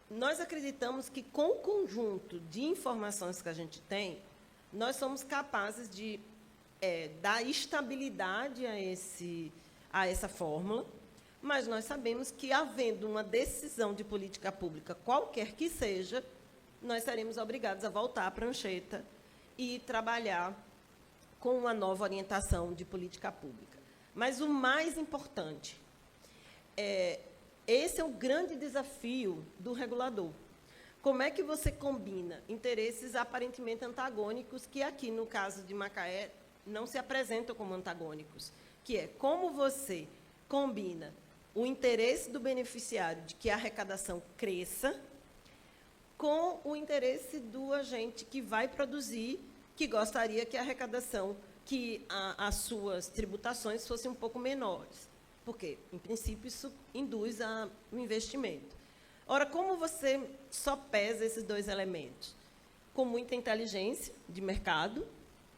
Nós acreditamos que, com o conjunto de informações que a gente tem, nós somos capazes de dar estabilidade a essa fórmula, mas nós sabemos que, havendo uma decisão de política pública, qualquer que seja, nós seremos obrigados a voltar à prancheta e trabalhar com uma nova orientação de política pública. Mas o mais importante, esse é o grande desafio do regulador. Como é que você combina interesses aparentemente antagônicos, que aqui, no caso de Macaé, não se apresentam como antagônicos, que é como você combina o interesse do beneficiário de que a arrecadação cresça com o interesse do agente que vai produzir, que gostaria que a arrecadação, que as suas tributações fossem um pouco menores. Porque, em princípio, isso induz o investimento. Ora, como você só pesa esses 2 elementos? Com muita inteligência de mercado,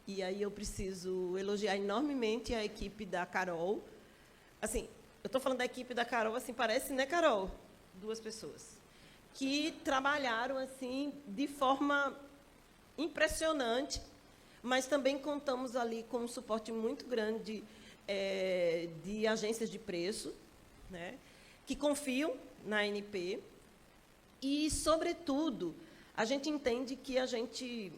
e aí eu preciso elogiar enormemente a equipe da Carol. Assim, eu estou falando da equipe da Carol, assim, parece, né, Carol? 2 pessoas. Que trabalharam, assim, de forma impressionante, mas também contamos ali com um suporte muito grande de agências de preço, né, que confiam na ANP e, sobretudo, a gente entende que a gente,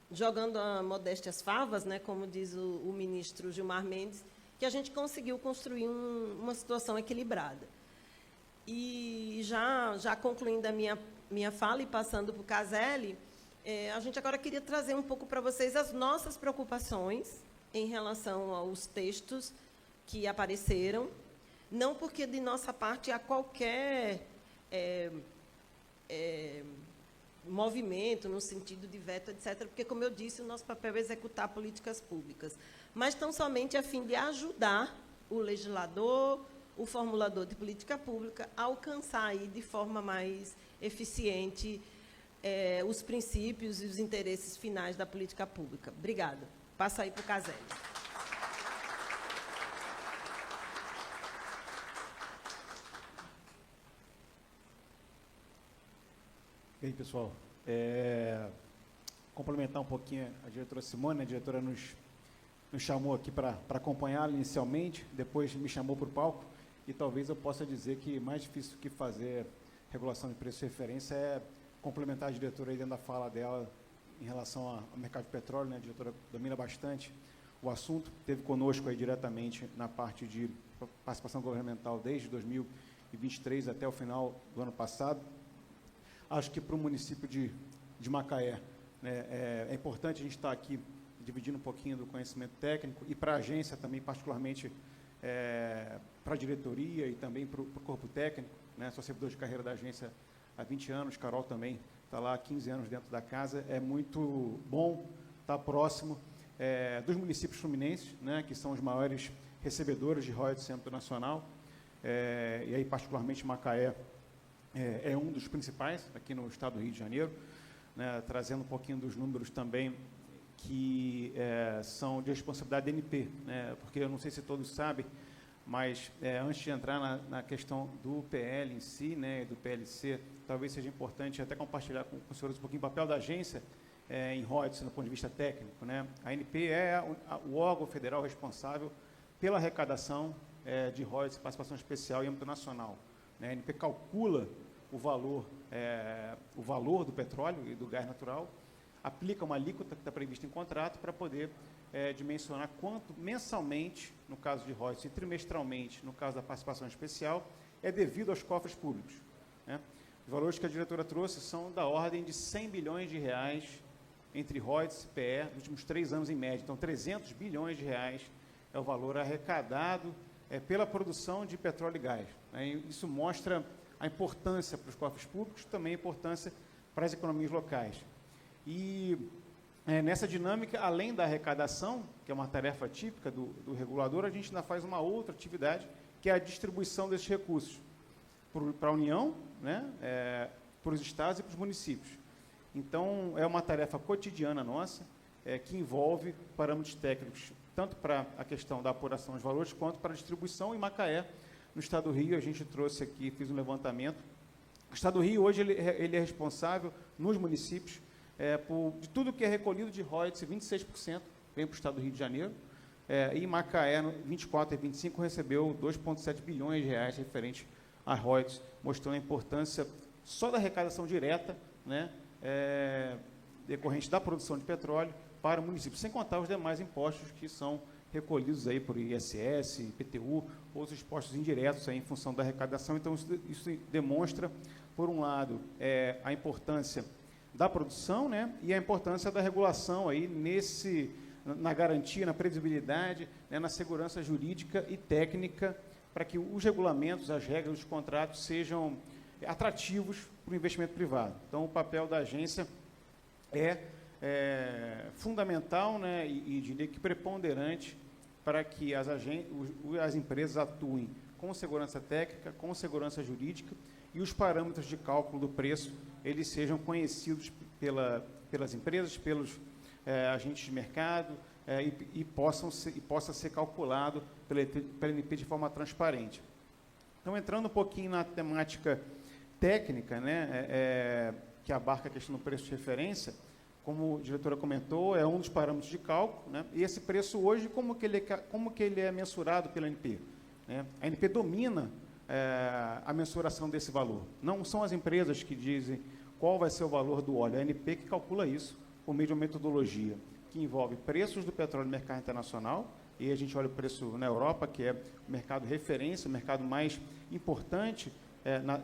jogando a modéstia às favas, né, como diz o ministro Gilmar Mendes, que a gente conseguiu construir uma situação equilibrada. E já concluindo a minha fala e passando para o Caselli, a gente agora queria trazer um pouco para vocês as nossas preocupações em relação aos textos que apareceram, não porque de nossa parte há qualquer movimento no sentido de veto, etc., porque, como eu disse, o nosso papel é executar políticas públicas, mas tão somente a fim de ajudar o legislador, o formulador de política pública, a alcançar aí, de forma mais eficiente, os princípios e os interesses finais da política pública. Obrigada. Passa aí para o Caselli. Bem, pessoal, complementar um pouquinho a diretora Simone. A diretora nos chamou aqui para acompanhá-la inicialmente, depois me chamou para o palco, e talvez eu possa dizer que mais difícil que fazer regulação de preço de referência é complementar a diretora aí dentro da fala dela em relação ao mercado de petróleo, né? A diretora domina bastante o assunto, esteve conosco aí diretamente na parte de participação governamental desde 2023 até o final do ano passado. Acho que para o município de Macaé, né, é importante a gente estar aqui dividindo um pouquinho do conhecimento técnico e para a agência também, particularmente para a diretoria e também para o corpo técnico, né? Sou servidor de carreira da agência há 20 anos, Carol também está lá há 15 anos dentro da casa. É muito bom estar próximo dos municípios fluminenses, né, que são os maiores recebedores de royalties no âmbito nacional, e aí particularmente Macaé é um dos principais aqui no estado do Rio de Janeiro, né, trazendo um pouquinho dos números também que são de responsabilidade da ANP, né, porque eu não sei se todos sabem, mas antes de entrar na questão do PL em si, né, do PLC, talvez seja importante até compartilhar com os senhores um pouquinho o papel da agência em royalties, do ponto de vista técnico, né? A ANP é o órgão federal responsável pela arrecadação de royalties e participação especial em âmbito nacional, né? A ANP calcula o valor do petróleo e do gás natural, aplica uma alíquota que está prevista em contrato para poder dimensionar quanto mensalmente, no caso de royalties, e trimestralmente, no caso da participação especial, é devido aos cofres públicos, né? Os valores que a diretora trouxe são da ordem de 100 bilhões de reais entre royalties e PE nos últimos 3 anos em média. Então, 300 bilhões de reais é o valor arrecadado pela produção de petróleo e gás, né? E isso mostra a importância para os cofres públicos, também a importância para as economias locais. E nessa dinâmica, além da arrecadação, que é uma tarefa típica do regulador, a gente ainda faz uma outra atividade, que é a distribuição desses recursos para a União, né, para os estados e para os municípios. Então, é uma tarefa cotidiana nossa, que envolve parâmetros técnicos, tanto para a questão da apuração dos valores, quanto para a distribuição. Em Macaé, no estado do Rio, a gente trouxe aqui, fiz um levantamento. O estado do Rio, hoje, ele é responsável, nos municípios, de tudo que é recolhido de royalties, 26% vem para o estado do Rio de Janeiro, e Macaé, 24 e 25, recebeu 2,7 bilhões de reais referente a royalties, mostrando a importância só da arrecadação direta, né, decorrente da produção de petróleo para o município, sem contar os demais impostos que são recolhidos aí por ISS, IPTU, outros impostos indiretos aí em função da arrecadação. Então, isso demonstra, por um lado, a importância da produção, né, e a importância da regulação aí na garantia, na previsibilidade, né, na segurança jurídica e técnica, para que os regulamentos, as regras, os contratos sejam atrativos para o investimento privado. Então, o papel da agência é fundamental, né, e diria que preponderante para que as empresas atuem com segurança técnica, com segurança jurídica, e os parâmetros de cálculo do preço eles sejam conhecidos pelas empresas, pelos agentes de mercado, e possa ser calculado pela ANP de forma transparente. Então, entrando um pouquinho na temática técnica, né, que abarca a questão do preço de referência, como a diretora comentou, é um dos parâmetros de cálculo, né, e esse preço hoje, como que ele é mensurado pela ANP? Né? A ANP domina a mensuração desse valor. Não são as empresas que dizem qual vai ser o valor do óleo, é a ANP que calcula isso por meio de uma metodologia que envolve preços do petróleo no mercado internacional, e a gente olha o preço na Europa, que é o mercado referência, o mercado mais importante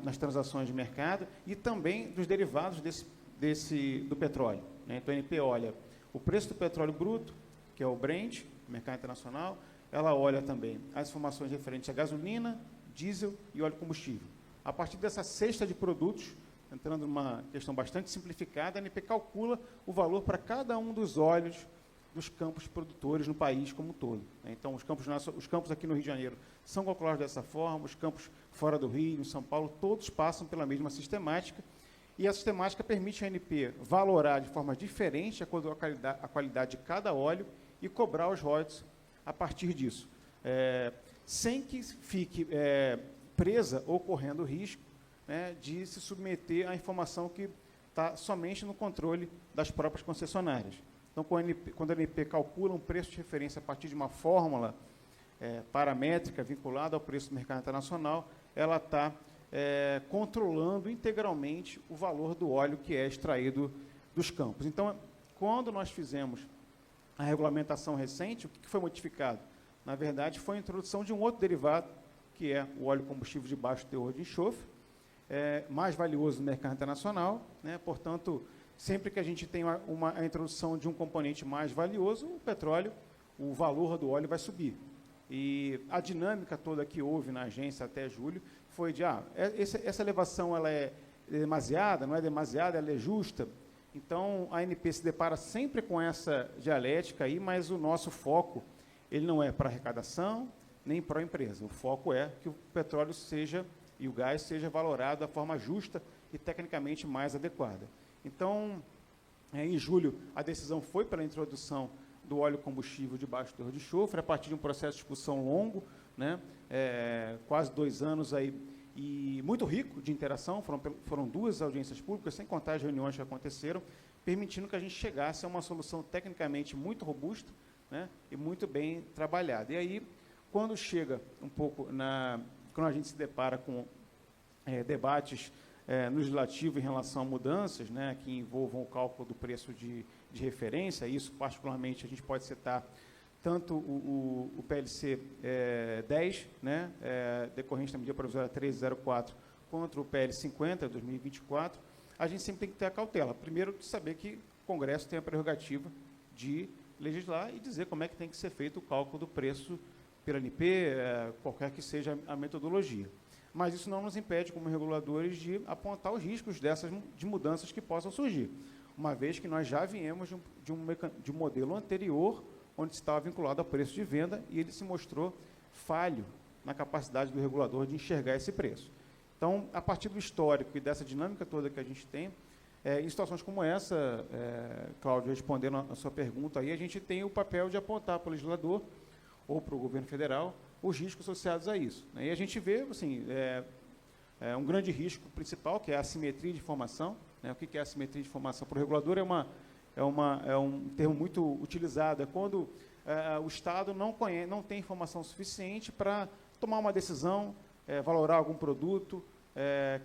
nas transações de mercado, e também dos derivados do petróleo, né? Então, a ANP olha o preço do petróleo bruto, que é o Brent, mercado internacional, ela olha também as informações referentes a gasolina, diesel e óleo combustível. A partir dessa cesta de produtos, entrando numa questão bastante simplificada, a ANP calcula o valor para cada um dos óleos dos campos produtores no país como um todo, né? Então, os campos aqui no Rio de Janeiro são calculados dessa forma, os campos fora do Rio, em São Paulo, todos passam pela mesma sistemática, e a sistemática permite a ANP valorar de forma diferente a qualidade de cada óleo e cobrar os royalties a partir disso, sem que fique presa ou correndo risco, né, de se submeter à informação que está somente no controle das próprias concessionárias. Então, quando a ANP calcula um preço de referência a partir de uma fórmula paramétrica vinculada ao preço do mercado internacional, ela está controlando integralmente o valor do óleo que é extraído dos campos. Então, quando nós fizemos a regulamentação recente, o que foi modificado? Na verdade, foi a introdução de um outro derivado, que é o óleo combustível de baixo teor de enxofre, mais valioso no mercado internacional, né? Portanto, sempre que a gente tem a introdução de um componente mais valioso, o petróleo, o valor do óleo vai subir. E a dinâmica toda que houve na agência até julho foi de, essa elevação ela é demasiada, não é demasiada, ela é justa. Então, a ANP se depara sempre com essa dialética aí, mas o nosso foco, ele não é para arrecadação, nem para a empresa. O foco é que o petróleo seja, e o gás seja valorado da forma justa e tecnicamente mais adequada. Então, em julho, a decisão foi pela introdução do óleo combustível de baixo teor de enxofre, a partir de um processo de discussão longo, né, quase 2 anos aí, e muito rico de interação, foram 2 audiências públicas, sem contar as reuniões que aconteceram, permitindo que a gente chegasse a uma solução tecnicamente muito robusta, né, e muito bem trabalhada. E aí, quando chega um pouco quando a gente se depara com debates no legislativo em relação a mudanças, né, que envolvam o cálculo do preço de referência, isso particularmente a gente pode citar tanto o PLC 10, né, decorrente da medida provisória 1304, quanto o PL 50, 2024, a gente sempre tem que ter a cautela. Primeiro, de saber que o Congresso tem a prerrogativa de legislar e dizer como é que tem que ser feito o cálculo do preço pela ANP, qualquer que seja a metodologia. Mas isso não nos impede, como reguladores, de apontar os riscos de mudanças que possam surgir, uma vez que nós já viemos de um modelo anterior, onde estava vinculado ao preço de venda, e ele se mostrou falho na capacidade do regulador de enxergar esse preço. Então, a partir do histórico e dessa dinâmica toda que a gente tem, em situações como essa, Cláudio, respondendo a sua pergunta, aí a gente tem o papel de apontar para o legislador ou para o governo federal os riscos associados a isso. E a gente vê, assim, um grande risco principal, que é a assimetria de informação. Né? O que é assimetria de informação? Para o regulador é um termo muito utilizado, é quando o Estado não tem informação suficiente para tomar uma decisão, valorar algum produto,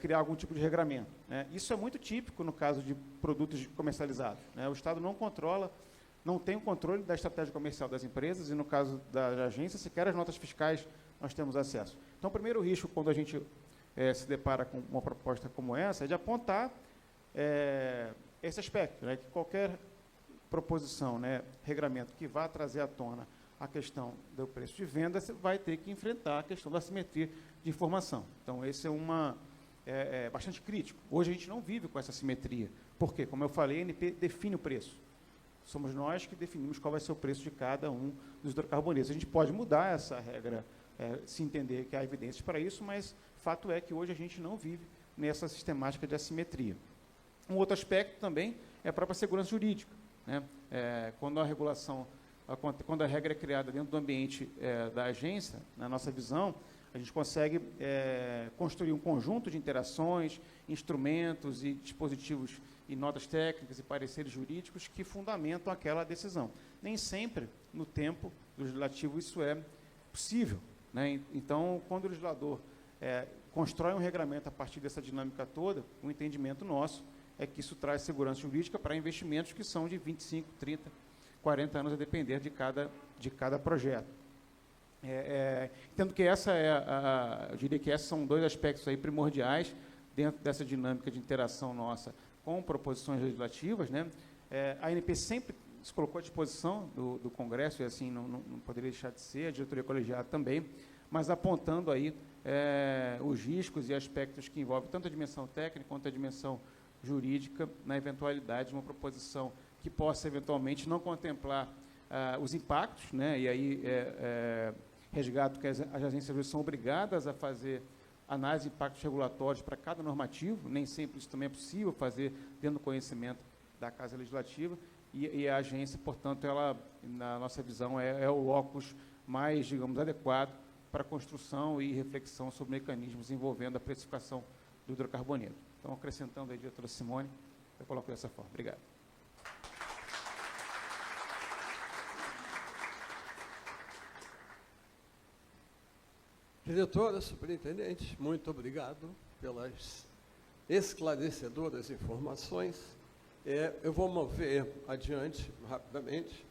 criar algum tipo de regramento. Né? Isso é muito típico no caso de produtos comercializados. Né? O Estado não tem o controle da estratégia comercial das empresas, e no caso da agência, sequer as notas fiscais nós temos acesso. Então, o primeiro risco, quando a gente se depara com uma proposta como essa, é de apontar esse aspecto, né, que qualquer proposição, né, regramento que vá trazer à tona a questão do preço de venda, você vai ter que enfrentar a questão da assimetria de informação. Então, esse é bastante crítico. Hoje a gente não vive com essa assimetria. Por quê? Como eu falei, a ANP define o preço. Somos nós que definimos qual vai ser o preço de cada um dos hidrocarbonetos. A gente pode mudar essa regra, se entender que há evidências para isso, mas fato é que hoje a gente não vive nessa sistemática de assimetria. Um outro aspecto também é a própria segurança jurídica. Né? Quando a regra é criada dentro do ambiente da agência, na nossa visão, a gente consegue construir um conjunto de interações, instrumentos e dispositivos e notas técnicas e pareceres jurídicos que fundamentam aquela decisão. Nem sempre, no tempo do legislativo, isso é possível. Né? Então, quando o legislador constrói um regramento a partir dessa dinâmica toda, o entendimento nosso é que isso traz segurança jurídica para investimentos que são de 25, 30, 40 anos, a depender de cada projeto. Entendo que eu diria que esses são 2 aspectos aí primordiais dentro dessa dinâmica de interação nossa com proposições legislativas. Né? A ANP sempre se colocou à disposição do Congresso, e assim não poderia deixar de ser, a diretoria colegiada também, mas apontando aí os riscos e aspectos que envolvem tanto a dimensão técnica quanto a dimensão jurídica, na eventualidade de uma proposição que possa, eventualmente, não contemplar os impactos, né? E aí resgato que as agências hoje são obrigadas a fazer análise de impactos regulatórios para cada normativo, nem sempre isso também é possível fazer dentro do conhecimento da Casa Legislativa, e a agência, portanto, ela, na nossa visão, é o locus mais, digamos, adequado para a construção e reflexão sobre mecanismos envolvendo a precificação do hidrocarboneto. Então, acrescentando aí, diretora Simone, eu coloco dessa forma. Obrigado. Diretora, superintendente, muito obrigado pelas esclarecedoras informações. Eu vou mover adiante rapidamente.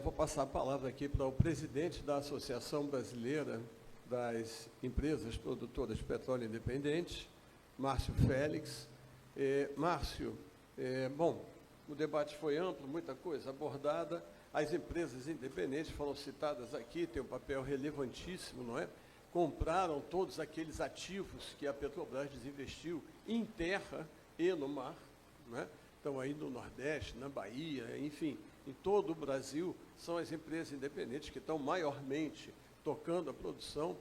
Vou passar a palavra aqui para o presidente da Associação Brasileira das Empresas Produtoras de Petróleo Independente, Márcio Félix. Márcio, bom, o debate foi amplo, muita coisa abordada. As empresas independentes foram citadas aqui, têm um papel relevantíssimo, não é? Compraram todos aqueles ativos que a Petrobras desinvestiu em terra e no mar, não é? Estão aí no Nordeste, na Bahia, enfim, em todo o Brasil, são as empresas independentes que estão maiormente tocando a produção,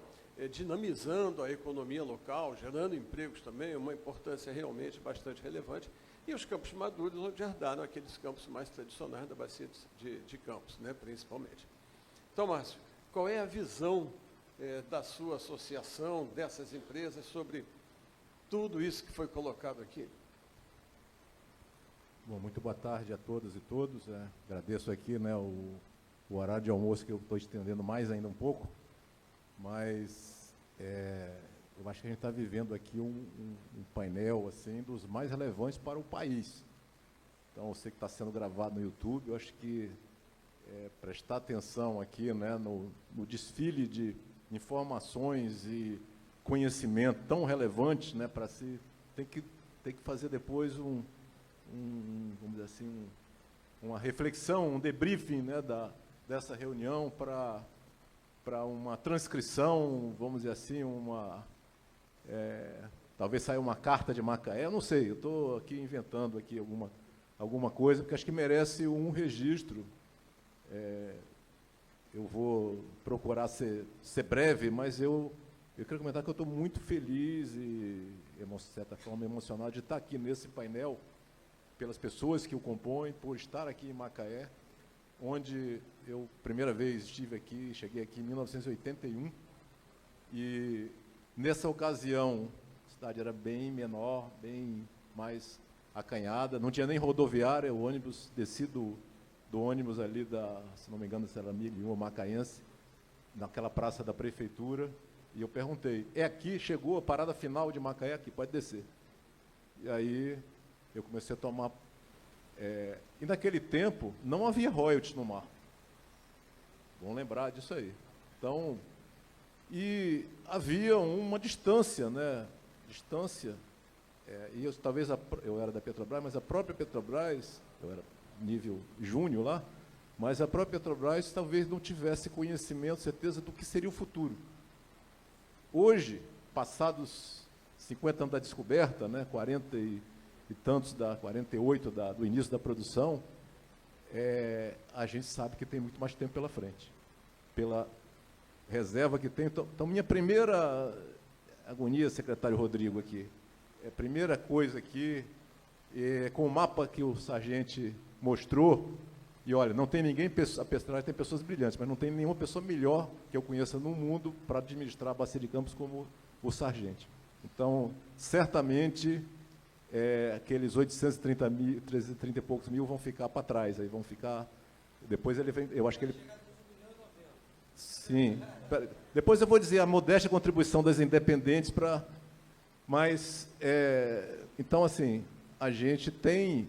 dinamizando a economia local, gerando empregos também, uma importância realmente bastante relevante. E os campos maduros, onde herdaram aqueles campos mais tradicionais da bacia de Campos, né, principalmente. Então, Márcio, qual é a visão da sua associação, dessas empresas, sobre tudo isso que foi colocado aqui? Bom, muito boa tarde a todas e todos. Agradeço aqui, né, o horário de almoço, que eu estou estendendo mais ainda um pouco, mas eu acho que a gente está vivendo aqui um painel assim, dos mais relevantes para o país. Então, eu sei que está sendo gravado no YouTube, eu acho que prestar atenção aqui, né, no desfile de informações e conhecimento tão relevante, né, para se tem que fazer depois vamos dizer assim, uma reflexão, um debriefing, né, dessa reunião para uma transcrição, vamos dizer assim, talvez saia uma carta de Macaé, eu não sei, eu estou aqui inventando aqui alguma coisa, porque acho que merece um registro. Eu vou procurar ser breve, mas eu quero comentar que eu estou muito feliz e, de certa forma, emocionado de estar aqui nesse painel, pelas pessoas que o compõem, por estar aqui em Macaé, onde eu, primeira vez, estive aqui, cheguei aqui em 1981, e nessa ocasião a cidade era bem menor, bem mais acanhada, não tinha nem rodoviária, o ônibus, desci do ônibus ali se não me engano, se era 1001 Macaense, naquela praça da prefeitura, e eu perguntei, aqui, chegou a parada final de Macaé aqui, pode descer. E aí eu comecei a tomar... e naquele tempo não havia royalties no mar. Vamos lembrar disso aí. Então, e havia uma distância, né? E talvez eu era da Petrobras, mas a própria Petrobras, eu era nível júnior lá, mas a própria Petrobras talvez não tivesse conhecimento, certeza do que seria o futuro. Hoje, passados 50 anos da descoberta, né, 40 e tantos, 48 do início da produção, a gente sabe que tem muito mais tempo pela frente, pela reserva que tem. Então, minha primeira agonia, secretário Rodrigo, aqui, a primeira coisa aqui, com o mapa que o sargento mostrou, e olha, não tem ninguém, a Petrobras tem pessoas brilhantes, mas não tem nenhuma pessoa melhor que eu conheça no mundo para administrar a bacia de Campos como o sargento. Então, certamente, aqueles 830 e poucos mil vão ficar para trás, aí vão ficar, depois ele vem, eu acho que ele... Sim, depois eu vou dizer a modesta contribuição das independentes mas, então, assim, a gente tem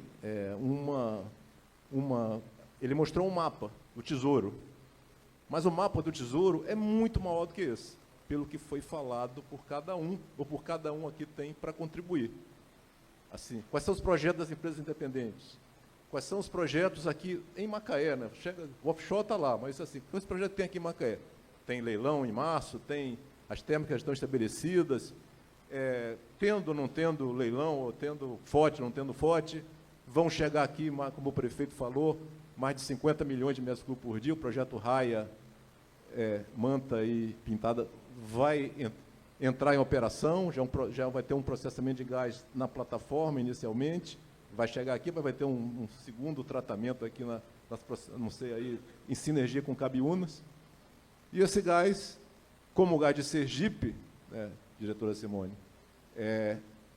ele mostrou um mapa do Tesouro, mas o mapa do Tesouro é muito maior do que esse, pelo que foi falado por cada um, ou por cada um aqui tem para contribuir. Assim, quais são os projetos das empresas independentes? Quais são os projetos aqui em Macaé, né? O offshore está lá, mas assim, quais projetos tem aqui em Macaé? Tem leilão em março, tem as térmicas estão estabelecidas, tendo ou não tendo leilão, ou tendo FOT, não tendo FOT, vão chegar aqui, como o prefeito falou, mais de 50 milhões de metros cúbicos por dia, o projeto Raia, Manta e Pintada vai entrar em operação, já vai ter um processamento de gás na plataforma inicialmente, vai chegar aqui, mas vai ter um segundo tratamento aqui, não sei, aí, em sinergia com Cabiúnas. E esse gás, como o gás de Sergipe, diretora Simone,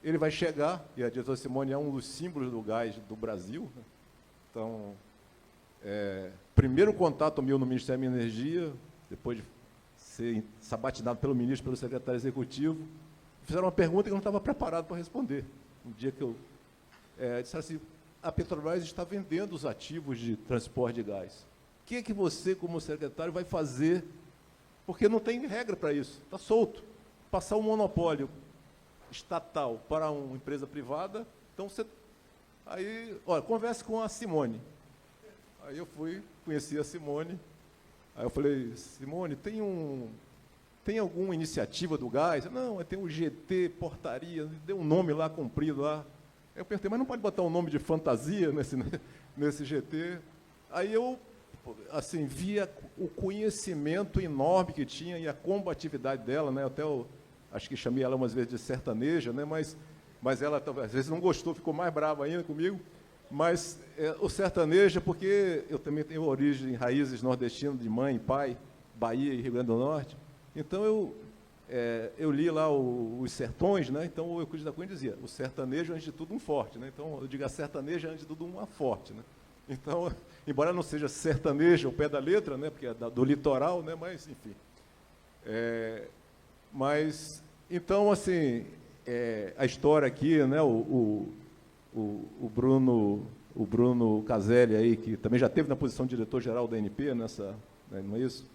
ele vai chegar, e a diretora Simone é um dos símbolos do gás do Brasil, né? Então, primeiro contato meu no Ministério da Energia, depois de ser sabatinado pelo ministro, pelo secretário executivo, fizeram uma pergunta que eu não estava preparado para responder. Um dia que eu disseram assim, a Petrobras está vendendo os ativos de transporte de gás. O que você, como secretário, vai fazer? Porque não tem regra para isso, está solto. Passar um monopólio estatal para uma empresa privada, então você... Aí, olha, converse com a Simone. Aí eu fui, conheci a Simone, aí eu falei, Simone, tem alguma iniciativa do gás? Não, tem o GT, portaria, deu um nome lá comprido lá. Eu perguntei, mas não pode botar um nome de fantasia nesse GT? Aí eu, assim, via o conhecimento enorme que tinha e a combatividade dela, né? Até acho que chamei ela umas vezes de sertaneja, né? Mas ela às vezes não gostou, ficou mais brava ainda comigo. Mas o sertanejo, porque eu também tenho origem, raízes nordestinas de mãe e pai, Bahia e Rio Grande do Norte. Então eu li lá os sertões, né? Então o Euclides da Cunha dizia, o sertanejo antes de tudo um forte, né? Então eu digo a sertaneja antes de tudo uma forte, né? Então, embora não seja sertaneja ao pé da letra, né? Porque é do litoral, né? Mas enfim. Mas então assim, a história aqui, né? O Bruno Caselli aí, que também já esteve na posição de diretor-geral da ANP, né, não é isso?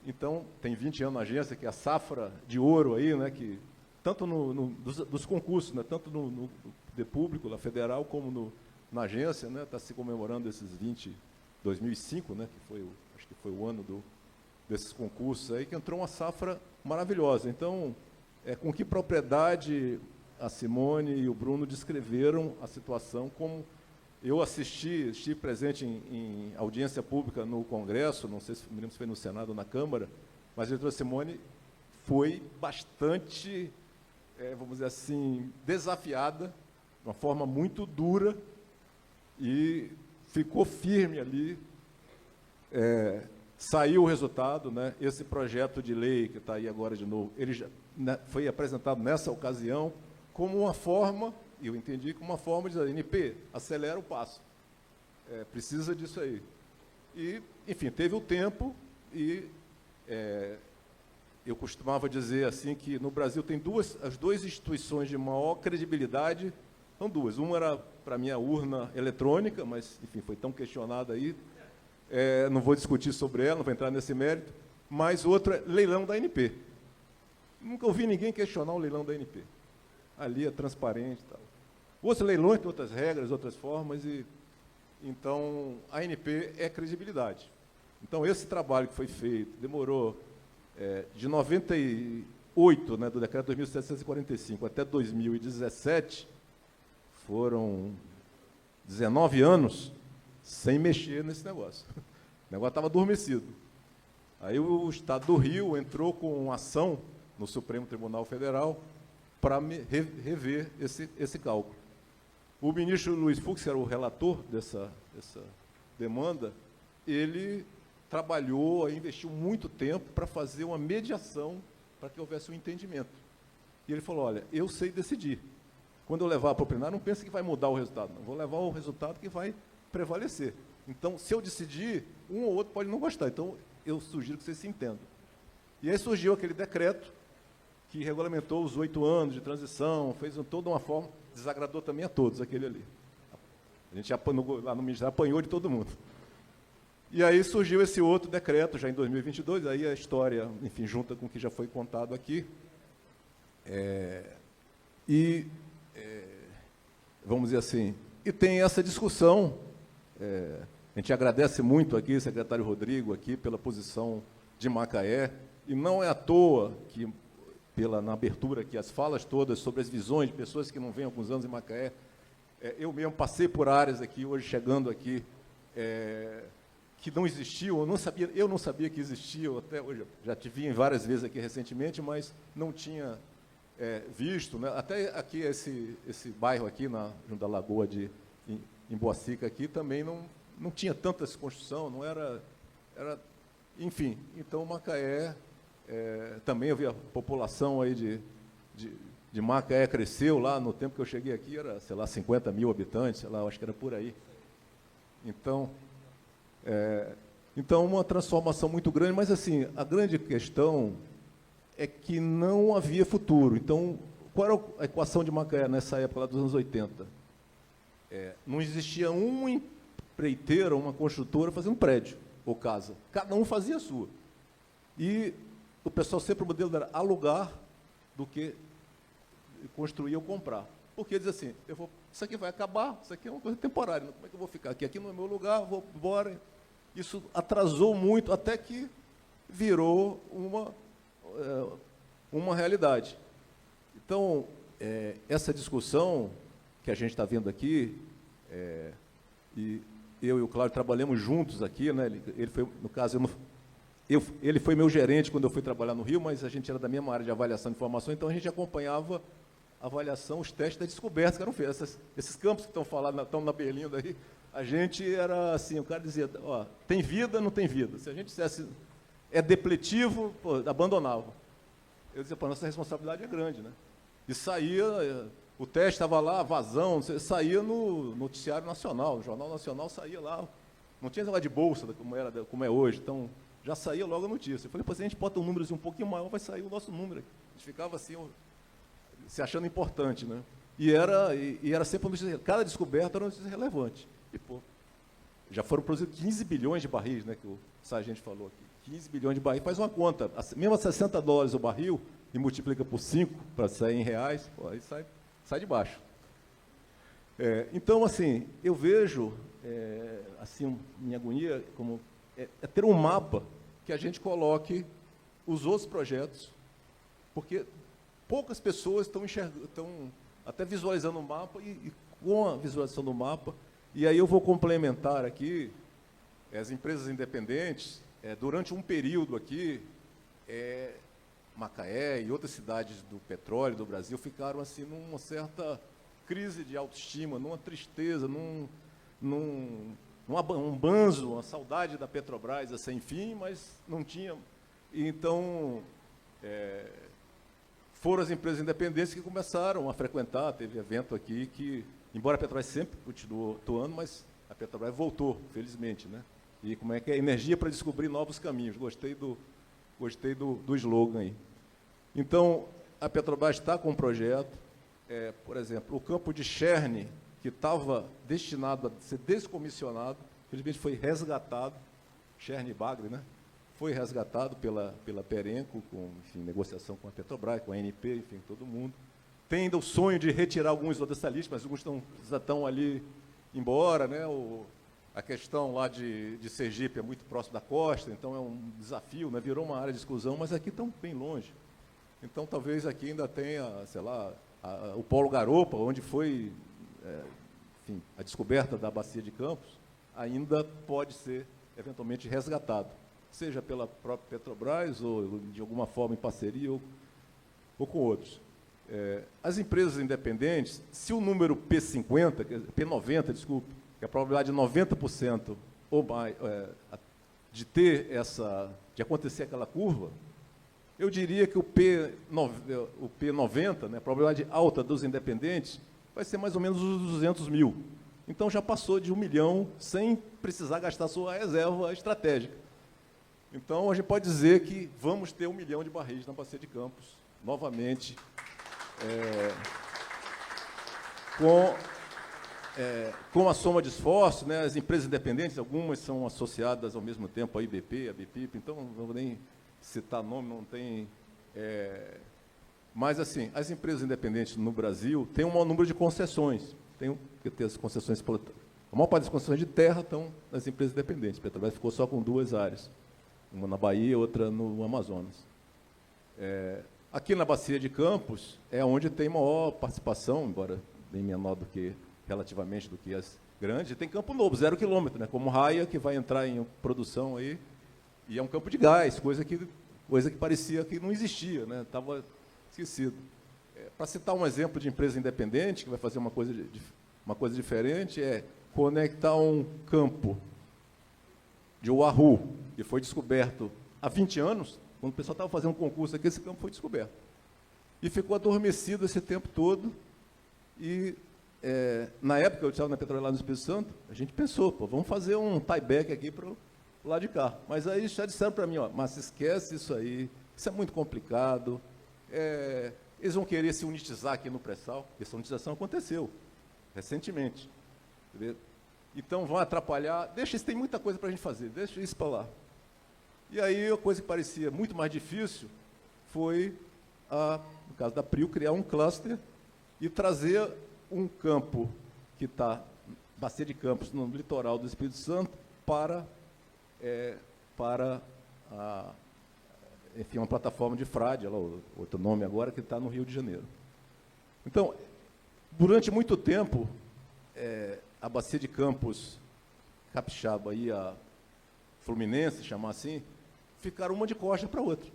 Então, tem 20 anos na agência, que é a safra de ouro aí, né, que, tanto dos concursos, né, tanto no poder público, na federal, como na agência, né, está se comemorando esses 2005, né, acho que foi o ano desses concursos aí, que entrou uma safra maravilhosa. Então, com que propriedade a Simone e o Bruno descreveram a situação, como eu estive presente em audiência pública no Congresso, não sei se foi no Senado ou na Câmara, mas a diretora Simone foi bastante, vamos dizer assim, desafiada, de uma forma muito dura, e ficou firme ali. Saiu o resultado, né? Esse projeto de lei, que está aí agora de novo, ele já foi apresentado nessa ocasião, como uma forma, eu entendi como uma forma de dizer, ANP, acelera o passo. Precisa disso aí. E, enfim, teve o tempo e eu costumava dizer assim que no Brasil tem as duas instituições de maior credibilidade, são duas. Uma era, para mim, a urna eletrônica, mas, enfim, foi tão questionada aí, não vou discutir sobre ela, não vou entrar nesse mérito, mas outra é leilão da ANP. Nunca ouvi ninguém questionar o leilão da ANP. Ali é transparente e tal. Outros leilões têm outras regras, outras formas, então a ANP é credibilidade. Então, esse trabalho que foi feito, demorou de 98, né, do decreto 2.745 até 2017, foram 19 anos sem mexer nesse negócio. O negócio estava adormecido. Aí o Estado do Rio entrou com uma ação no Supremo Tribunal Federal para rever esse cálculo. O ministro Luiz Fux, que era o relator dessa demanda, ele trabalhou, investiu muito tempo para fazer uma mediação para que houvesse um entendimento. E ele falou, olha, eu sei decidir. Quando eu levar para o plenário, não pense que vai mudar o resultado, não. Vou levar o resultado que vai prevalecer. Então, se eu decidir, um ou outro pode não gostar. Então, eu sugiro que vocês se entendam. E aí surgiu aquele decreto que regulamentou os 8 anos de transição, fez toda uma forma, desagradou também a todos, aquele ali. A gente lá no Ministério apanhou de todo mundo. E aí surgiu esse outro decreto, já em 2022, aí a história, enfim, junta com o que já foi contado aqui. Vamos dizer assim, e tem essa discussão, a gente agradece muito aqui, secretário Rodrigo, aqui, pela posição de Macaé, e não é à toa que, na abertura aqui, as falas todas sobre as visões de pessoas que não vêm há alguns anos em Macaé, eu mesmo passei por áreas aqui, hoje chegando aqui, que não existiam, eu não sabia que existiam, até hoje, já te vi várias vezes aqui recentemente, mas não tinha visto, né? Até aqui, esse bairro aqui, junto da Lagoa em Boacica, aqui, também não tinha tanta essa construção, não era... Enfim, então Macaé, também eu vi a população aí de Macaé cresceu lá, no tempo que eu cheguei aqui, era, sei lá, 50 mil habitantes, sei lá, eu acho que era por aí. Então, uma transformação muito grande, mas, assim, a grande questão é que não havia futuro. Então, qual era a equação de Macaé nessa época, lá dos anos 80? não existia uma empreiteira, uma construtora fazendo prédio ou casa. Cada um fazia a sua. E o pessoal sempre, o modelo era alugar do que construir ou comprar. Porque diz assim, isso aqui vai acabar, isso aqui é uma coisa temporária, como é que eu vou ficar aqui? Aqui não é meu lugar, vou embora. Isso atrasou muito até que virou uma realidade. Então, essa discussão que a gente está vendo aqui, e eu e o Cláudio trabalhamos juntos aqui, né? Ele foi, no caso, ele foi meu gerente quando eu fui trabalhar no Rio, mas a gente era da mesma área de avaliação de informação, então a gente acompanhava a avaliação, os testes das descobertas que eram feitos. Esses campos que estão na Berlinda aí, a gente era assim, o cara dizia, ó, tem vida, não tem vida. Se a gente dissesse, é depletivo, pô, abandonava. Eu dizia, pô, nossa responsabilidade é grande, né? E saía, o teste estava lá, vazão, saía no noticiário nacional, no Jornal Nacional saía lá, não tinha negócio de bolsa, como é hoje, então já saía logo a notícia. Eu falei, pô, se a gente bota um número assim, um pouquinho maior, vai sair o nosso número. A gente ficava assim, se achando importante, né? E era sempre uma notícia, cada descoberta era uma notícia relevante. E, pô, já foram produzidos 15 bilhões de barris, né, que o sargento falou aqui. 15 bilhões de barris, faz uma conta, mesmo a $60 o barril, e multiplica por 5 para sair em reais, pô, aí sai de baixo. Então, assim, eu vejo, assim, minha agonia como ter um mapa que a gente coloque os outros projetos, porque poucas pessoas estão até visualizando o mapa e com a visualização do mapa, e aí eu vou complementar aqui as empresas independentes, durante um período aqui, Macaé e outras cidades do petróleo do Brasil ficaram assim numa certa crise de autoestima, numa tristeza, um banzo, uma saudade da Petrobras sem fim, mas não tinha. Então, foram as empresas independentes que começaram a frequentar, teve evento aqui que, embora a Petrobras sempre continuou atuando, mas a Petrobras voltou, felizmente, né? E como é que é? Energia para descobrir novos caminhos. Gostei do slogan aí. Então, a Petrobras está com um projeto, por exemplo, o campo de Cherne, que estava destinado a ser descomissionado, felizmente foi resgatado, Cherne Bagre, né? Foi resgatado pela Perenco, com, enfim, negociação com a Petrobras, com a ANP, enfim, todo mundo. Tem ainda o sonho de retirar alguns dessa lista, mas alguns já estão ali embora, né? A questão lá de Sergipe é muito próximo da costa, então é um desafio, né? Virou uma área de exclusão, mas aqui estão bem longe. Então, talvez aqui ainda tenha, sei lá, o Polo Garopa, onde foi, enfim, a descoberta da Bacia de Campos, ainda pode ser, eventualmente, resgatado, seja pela própria Petrobras ou, de alguma forma, em parceria ou com outros. As empresas independentes, se o número P50, P90, desculpe, que é a probabilidade de 90% ou mais de de acontecer aquela curva, eu diria que o P90, né, a probabilidade alta dos independentes, vai ser mais ou menos os 200 mil. Então, já passou de 1 milhão sem precisar gastar sua reserva estratégica. Então, a gente pode dizer que vamos ter 1 milhão de barris na Bacia de Campos, novamente, com a soma de esforços, né, as empresas independentes, algumas são associadas ao mesmo tempo à IBP, à BPIP, então não vou nem citar nome, não tem... Mas, assim, as empresas independentes no Brasil têm um maior número de concessões. Porque tem as concessões... A maior parte das concessões de terra estão nas empresas independentes. A Petrobras ficou só com 2 áreas, uma na Bahia e outra no Amazonas. Aqui na Bacia de Campos é onde tem maior participação, embora bem menor relativamente do que as grandes. Tem Campo Novo, 0 quilômetro, né, como Raia, que vai entrar em produção aí, e é um campo de gás, coisa que parecia que não existia, né, estava esquecido. Para citar um exemplo de empresa independente, que vai fazer uma coisa diferente, conectar um campo de Oahu, que foi descoberto há 20 anos, quando o pessoal estava fazendo um concurso aqui, esse campo foi descoberto. E ficou adormecido esse tempo todo, e na época, eu estava na Petrobras lá no Espírito Santo, a gente pensou, vamos fazer um tie-back aqui para o lado de cá. Mas aí já disseram para mim, mas esquece isso aí, isso é muito complicado, eles vão querer se unitizar aqui no pré-sal, essa unitização aconteceu recentemente. Entendeu? Então, vão atrapalhar. Deixa isso, tem muita coisa para a gente fazer, deixa isso para lá. E aí, a coisa que parecia muito mais difícil foi, no caso da PRIO, criar um cluster e trazer um campo que está, Bacia de Campos, no litoral do Espírito Santo, para enfim, uma plataforma de frade, outro nome agora, que está no Rio de Janeiro. Então, durante muito tempo, a Bacia de Campos Capixaba e a Fluminense, chamar assim, ficaram uma de costa para a outra.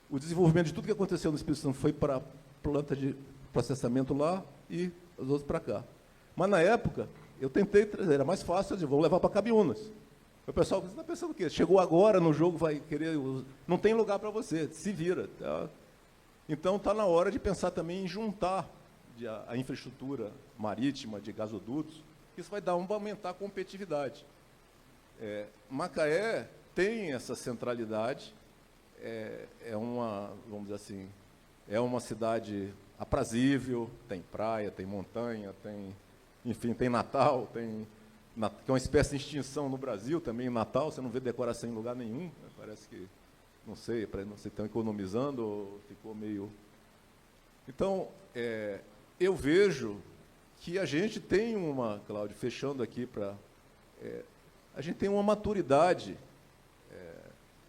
O desenvolvimento de tudo que aconteceu no Espírito Santo foi para a planta de processamento lá e os outros para cá. Mas, na época, eu tentei trazer, era mais fácil, eu disse, vou levar para Cabiúnas. O pessoal, você está pensando o quê? Chegou agora no jogo, vai querer... Não tem lugar para você, se vira. Tá? Então, está na hora de pensar também em juntar a infraestrutura marítima de gasodutos, que isso vai aumentar a competitividade. Macaé tem essa centralidade, vamos dizer assim, é uma cidade aprazível, tem praia, tem montanha, enfim, tem Natal, que é uma espécie de extinção no Brasil também, Natal, você não vê decoração em lugar nenhum, né? Parece que, não sei se estão economizando ou ficou meio... Então, eu vejo que a gente tem Cláudio, fechando aqui a gente tem uma maturidade,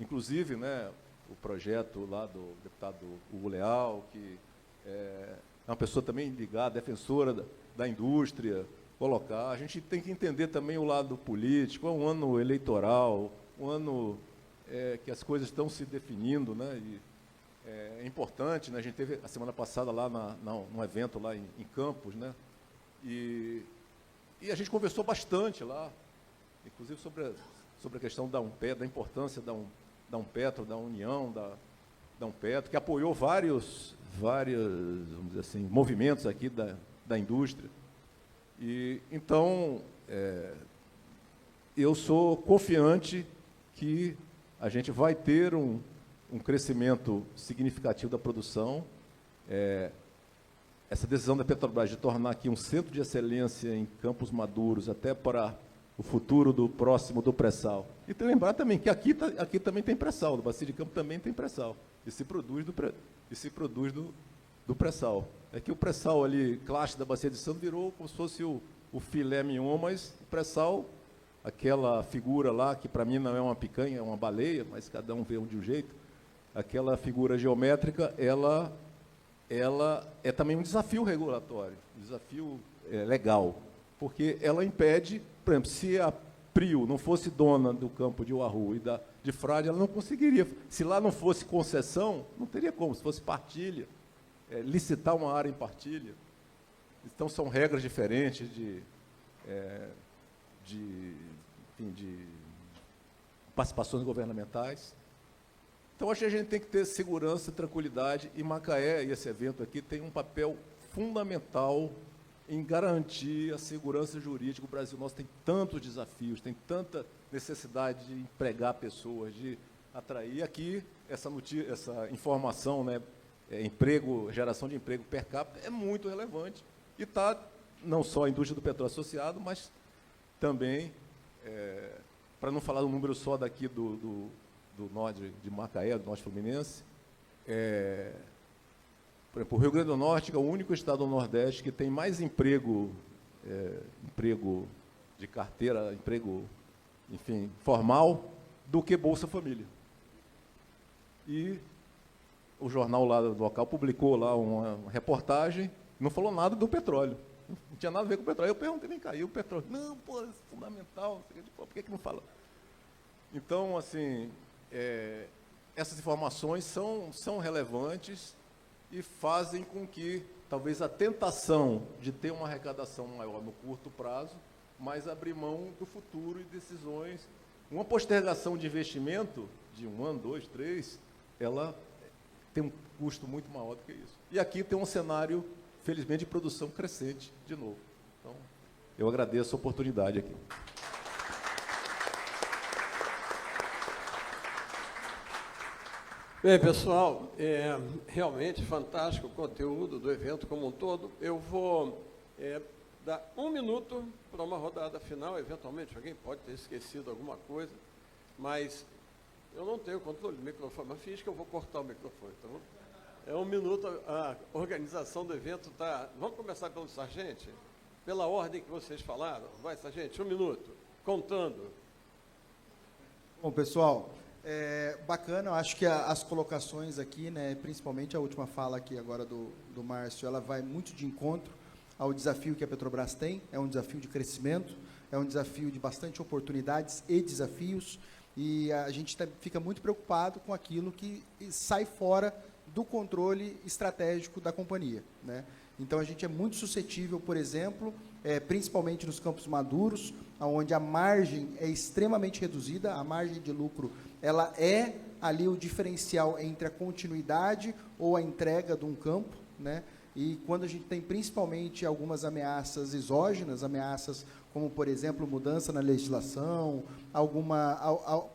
inclusive, né, o projeto lá do deputado Hugo Leal, que é uma pessoa também ligada, defensora da indústria, a gente tem que entender também o lado político, é um ano eleitoral, um ano que as coisas estão se definindo, né, e é importante, né, a gente teve a semana passada lá num evento lá em Campos, né, e a gente conversou bastante lá, inclusive sobre a questão da Umpetro, da importância da Umpetro, da união da Umpetro, que apoiou vários, vamos dizer assim, movimentos aqui da indústria. E, então, eu sou confiante que a gente vai ter um crescimento significativo da produção. Essa decisão da Petrobras de tornar aqui um centro de excelência em Campos Maduros, até para o futuro próximo do pré-sal. E tem que lembrar também que aqui também tem pré-sal, no Bacia de Campos também tem pré-sal, e se produz do pré-sal. É que o pré-sal ali, clássico da Bacia de Santos, virou como se fosse o filé mignon, mas o pré-sal, aquela figura lá, que para mim não é uma picanha, é uma baleia, mas cada um vê de um jeito, aquela figura geométrica, ela é também um desafio regulatório, um desafio legal, porque ela impede, por exemplo, se a PRIO não fosse dona do campo de Uaru e de Frade, ela não conseguiria. Se lá não fosse concessão, não teria como. Se fosse partilha, licitar uma área em partilha. Então, são regras diferentes de participações governamentais. Então, acho que a gente tem que ter segurança e tranquilidade, e Macaé, e esse evento aqui, tem um papel fundamental em garantir a segurança jurídica. O Brasil nosso tem tantos desafios, tem tanta necessidade de empregar pessoas, de atrair. E aqui, essa informação, né, geração de emprego per capita, é muito relevante. E está não só a indústria do petróleo associado, mas também, para não falar do número só daqui do norte de Macaé, do norte fluminense, por exemplo, o Rio Grande do Norte é o único estado do Nordeste que tem mais emprego de carteira, emprego, enfim, formal, do que Bolsa Família. E o jornal lá do local publicou lá uma reportagem, não falou nada do petróleo. Não tinha nada a ver com o petróleo. Eu perguntei, vem cá, e o petróleo? Não, pô, é fundamental, por que não fala? Então, assim, essas informações são relevantes e fazem com que, talvez, a tentação de ter uma arrecadação maior no curto prazo, mas abrir mão do futuro e decisões. Uma postergação de investimento de 1 ano, 2, 3, ela tem um custo muito maior do que isso. E aqui tem um cenário, felizmente, de produção crescente de novo. Então, eu agradeço a oportunidade aqui. Bem, pessoal, realmente fantástico o conteúdo do evento como um todo. Eu vou dar 1 minuto para uma rodada final. Eventualmente, alguém pode ter esquecido alguma coisa, mas eu não tenho controle do microfone, mas finge que eu vou cortar o microfone. Então, é 1 minuto, a organização do evento está... Vamos começar pelo sargente? Pela ordem que vocês falaram. Vai, sargente, 1 minuto, contando. Bom, pessoal, bacana, eu acho que as colocações aqui, né, principalmente a última fala aqui agora do Márcio, ela vai muito de encontro ao desafio que a Petrobras tem, é um desafio de crescimento, é um desafio de bastante oportunidades e desafios, e a gente fica muito preocupado com aquilo que sai fora do controle estratégico da companhia, né? Então, a gente é muito suscetível, por exemplo, principalmente nos campos maduros, onde a margem é extremamente reduzida, a margem de lucro ela é ali o diferencial entre a continuidade ou a entrega de um campo, né? E quando a gente tem principalmente algumas ameaças exógenas, ameaças como, por exemplo, mudança na legislação,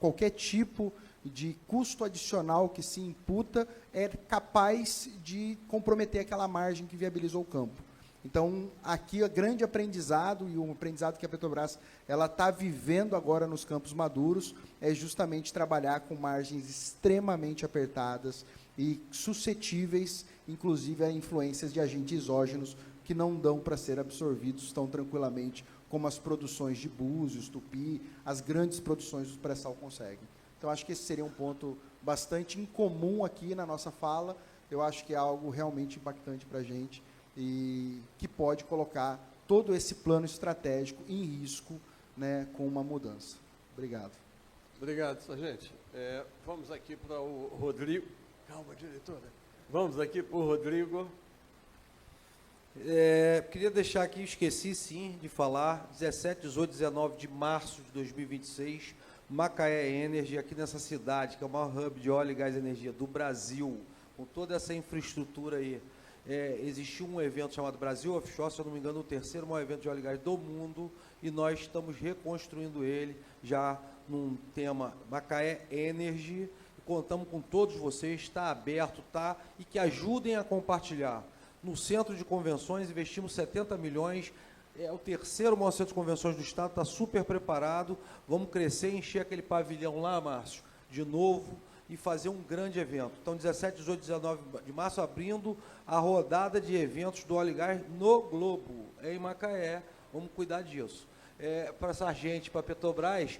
qualquer tipo de custo adicional que se imputa é capaz de comprometer aquela margem que viabilizou o campo. Então, aqui o grande aprendizado, e o aprendizado que a Petrobras está vivendo agora nos campos maduros, é justamente trabalhar com margens extremamente apertadas e suscetíveis, inclusive, a influências de agentes exógenos que não dão para ser absorvidos tão tranquilamente como as produções de Búzios, Tupi, as grandes produções do pré-sal conseguem. Então, acho que esse seria um ponto bastante incomum aqui na nossa fala. Eu acho que é algo realmente impactante para a gente e que pode colocar todo esse plano estratégico em risco, né, com uma mudança. Obrigado. Obrigado, sargente. Vamos aqui para o Rodrigo. Calma, diretora. Vamos aqui para o Rodrigo. Queria deixar aqui, esqueci sim de falar, 17, 18, 19 de março de 2026, Macaé Energy, aqui nessa cidade, que é o maior hub de óleo e gás e energia do Brasil, com toda essa infraestrutura aí. Existiu um evento chamado Brasil Offshore, se eu não me engano, o terceiro maior evento de óleo e gás do mundo, e nós estamos reconstruindo ele já num tema Macaé Energy. Contamos com todos vocês, está aberto, e que ajudem a compartilhar. No centro de convenções, investimos 70 milhões, é o terceiro maior centro de convenções do estado, está super preparado, vamos crescer, encher aquele pavilhão lá, Márcio, de novo, e fazer um grande evento. Então, 17, 18, 19 de março, abrindo a rodada de eventos do óleo e gás no Globo, em Macaé, vamos cuidar disso. Para a Sargente, para a Petrobras,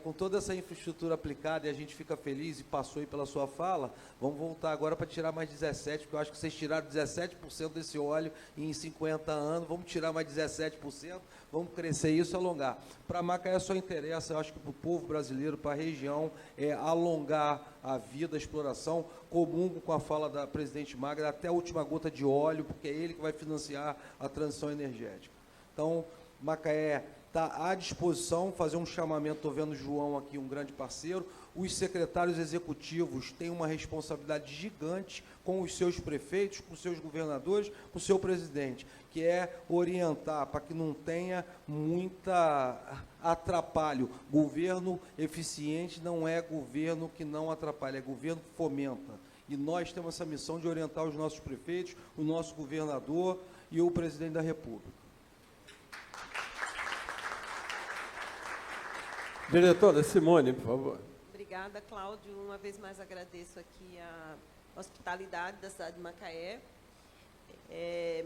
com toda essa infraestrutura aplicada, e a gente fica feliz, e passou aí pela sua fala, vamos voltar agora para tirar mais 17%, porque eu acho que vocês tiraram 17% desse óleo em 50 anos, vamos tirar mais 17%, vamos crescer isso e alongar. Para a Macaé só interessa, eu acho que para o povo brasileiro, para a região, alongar a vida, a exploração, comungo com a fala da presidente Magda, até a última gota de óleo, porque é ele que vai financiar a transição energética. Então, Macaé está à disposição, fazer um chamamento, estou vendo o João aqui, um grande parceiro, os secretários executivos têm uma responsabilidade gigante com os seus prefeitos, com os seus governadores, com o seu presidente, que é orientar para que não tenha muita atrapalho. Governo eficiente não é governo que não atrapalha, é governo que fomenta. E nós temos essa missão de orientar os nossos prefeitos, o nosso governador e o presidente da República. Diretora Simone, por favor. Obrigada, Cláudio. Uma vez mais agradeço aqui a hospitalidade da cidade de Macaé.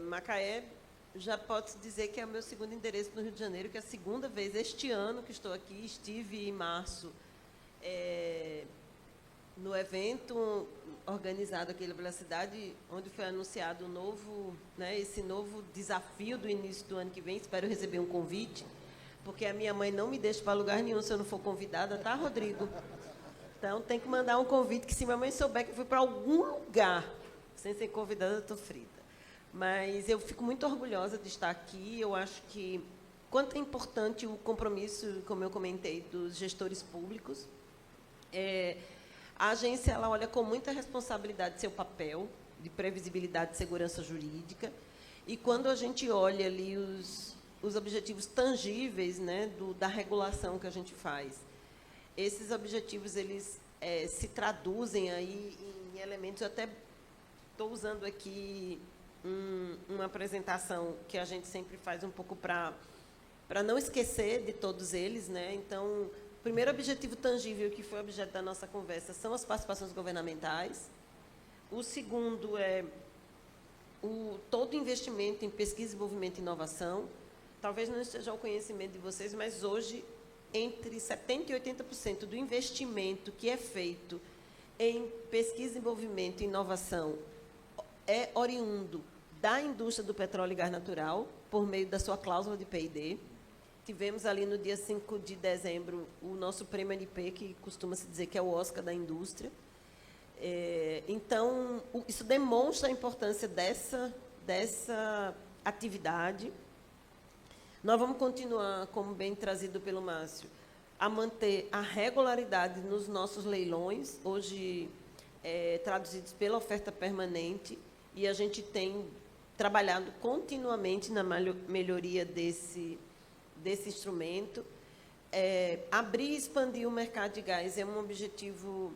Macaé, já posso dizer que é o meu segundo endereço no Rio de Janeiro, que é a segunda vez este ano que estou aqui. Estive em março no evento organizado aqui pela cidade, onde foi anunciado esse novo desafio do início do ano que vem. Espero receber um convite, porque a minha mãe não me deixa para lugar nenhum se eu não for convidada, tá, Rodrigo? Então, tem que mandar um convite, que se minha mãe souber que eu fui para algum lugar sem ser convidada, eu estou frita. Mas eu fico muito orgulhosa de estar aqui. Eu acho que quanto é importante o compromisso, como eu comentei, dos gestores públicos. A agência ela olha com muita responsabilidade seu papel de previsibilidade de segurança jurídica. E quando a gente olha ali os objetivos tangíveis, né, da regulação que a gente faz, esses objetivos eles se traduzem aí em elementos. Eu até estou usando aqui uma apresentação que a gente sempre faz um pouco para não esquecer de todos eles, né? Então, o primeiro objetivo tangível, que foi objeto da nossa conversa, são as participações governamentais. O segundo é todo investimento em pesquisa, desenvolvimento e inovação. Talvez não esteja ao conhecimento de vocês, mas hoje, entre 70% e 80% do investimento que é feito em pesquisa, desenvolvimento e inovação é oriundo da indústria do petróleo e gás natural, por meio da sua cláusula de P&D. Tivemos ali no dia 5 de dezembro o nosso prêmio NP, que costuma-se dizer que é o Oscar da indústria. Então, isso demonstra a importância dessa atividade. Nós vamos continuar, como bem trazido pelo Márcio, a manter a regularidade nos nossos leilões, hoje traduzidos pela oferta permanente, e a gente tem trabalhado continuamente na melhoria desse instrumento. Abrir e expandir o mercado de gás é um objetivo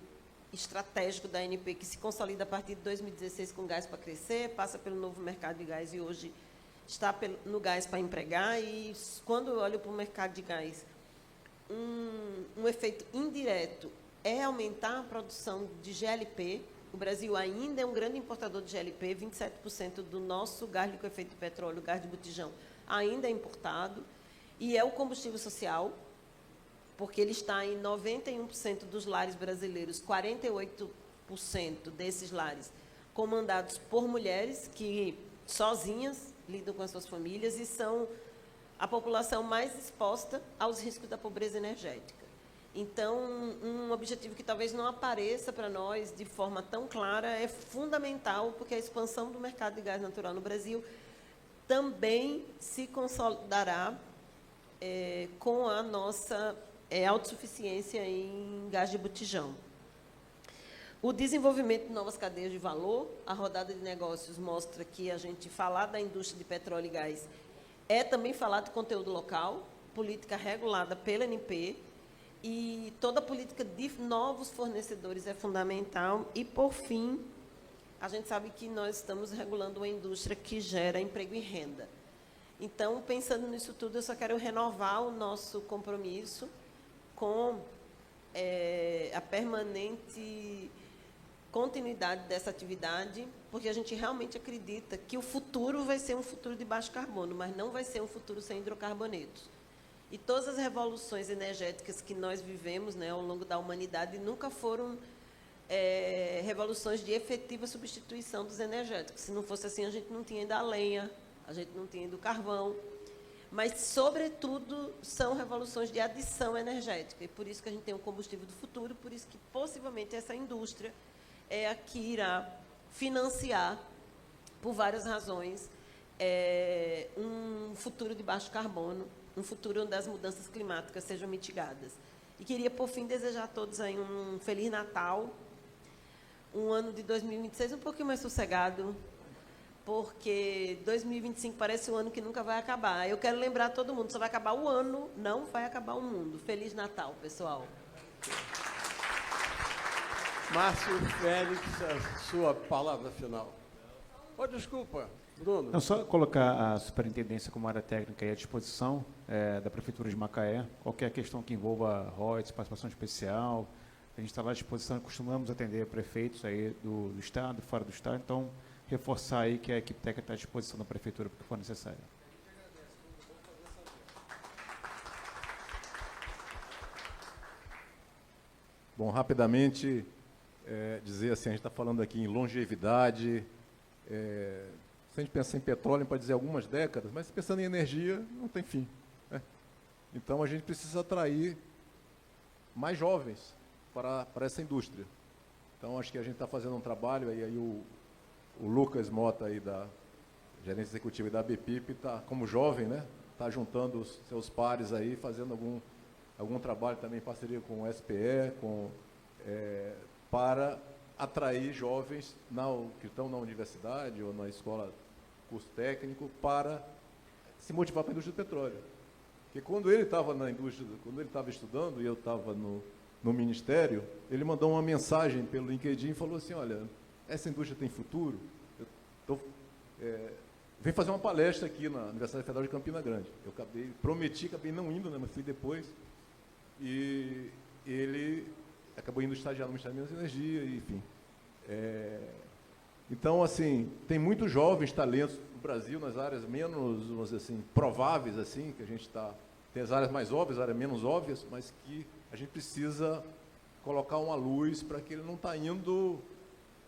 estratégico da ANP, que se consolida a partir de 2016 com Gás para Crescer, passa pelo novo mercado de gás e hoje está no gás para empregar. E quando eu olho para o mercado de gás, um efeito indireto é aumentar a produção de GLP. O Brasil ainda é um grande importador de GLP, 27% do nosso gás liquefeito de petróleo, gás de botijão, ainda é importado, e é o combustível social, porque ele está em 91% dos lares brasileiros, 48% desses lares comandados por mulheres que sozinhas lidam com as suas famílias e são a população mais exposta aos riscos da pobreza energética. Então, um objetivo que talvez não apareça para nós de forma tão clara é fundamental, porque a expansão do mercado de gás natural no Brasil também se consolidará com a nossa autossuficiência em gás de botijão. O desenvolvimento de novas cadeias de valor, a rodada de negócios mostra que a gente falar da indústria de petróleo e gás é também falar de conteúdo local, política regulada pela ANP, e toda a política de novos fornecedores é fundamental. E, por fim, a gente sabe que nós estamos regulando uma indústria que gera emprego e renda. Então, pensando nisso tudo, eu só quero renovar o nosso compromisso com a permanente continuidade dessa atividade, porque a gente realmente acredita que o futuro vai ser um futuro de baixo carbono, mas não vai ser um futuro sem hidrocarbonetos. E todas as revoluções energéticas que nós vivemos, né, ao longo da humanidade nunca foram revoluções de efetiva substituição dos energéticos. Se não fosse assim, a gente não tinha ainda a lenha, a gente não tinha ainda o carvão. Mas, sobretudo, são revoluções de adição energética. E por isso que a gente tem um combustível do futuro, por isso que, possivelmente, essa indústria é a que irá financiar, por várias razões, um futuro de baixo carbono, um futuro onde as mudanças climáticas sejam mitigadas. E queria, por fim, desejar a todos aí um Feliz Natal, um ano de 2026 um pouquinho mais sossegado, porque 2025 parece um ano que nunca vai acabar. Eu quero lembrar todo mundo, só vai acabar o ano, não vai acabar o mundo. Feliz Natal, pessoal. Márcio Félix, a sua palavra final. Oh, desculpa, Bruno. Não, só colocar a superintendência como área técnica aí à disposição da Prefeitura de Macaé. Qualquer questão que envolva royalties, participação especial, a gente está lá à disposição, costumamos atender prefeitos aí do Estado, fora do Estado, então reforçar aí que a equipe técnica está à disposição da Prefeitura para o que for necessário. Bom, rapidamente, dizer assim, a gente está falando aqui em longevidade, se a gente pensar em petróleo, pode dizer algumas décadas, mas pensando em energia, não tem fim, né? Então, a gente precisa atrair mais jovens para essa indústria. Então, acho que a gente está fazendo um trabalho, aí o Lucas Mota, aí da gerência executiva e da ABPIP, está como jovem, né? Está juntando os seus pares aí, fazendo algum trabalho também em parceria com o SPE, para atrair jovens que estão na universidade ou na escola, curso técnico, para se motivar para a indústria do petróleo. Porque quando ele estava na indústria, quando ele estava estudando e eu estava no ministério, ele mandou uma mensagem pelo LinkedIn e falou assim, olha, essa indústria tem futuro, eu estou vem fazer uma palestra aqui na Universidade Federal de Campina Grande. Eu acabei não indo, né, mas fui depois. E ele acabou indo estagiar no Ministério da Minas e Energia, enfim. Então, assim, tem muitos jovens talentos no Brasil, nas áreas menos, vamos dizer assim, prováveis, assim, que a gente está... Tem as áreas mais óbvias, áreas menos óbvias, mas que a gente precisa colocar uma luz para que ele não está indo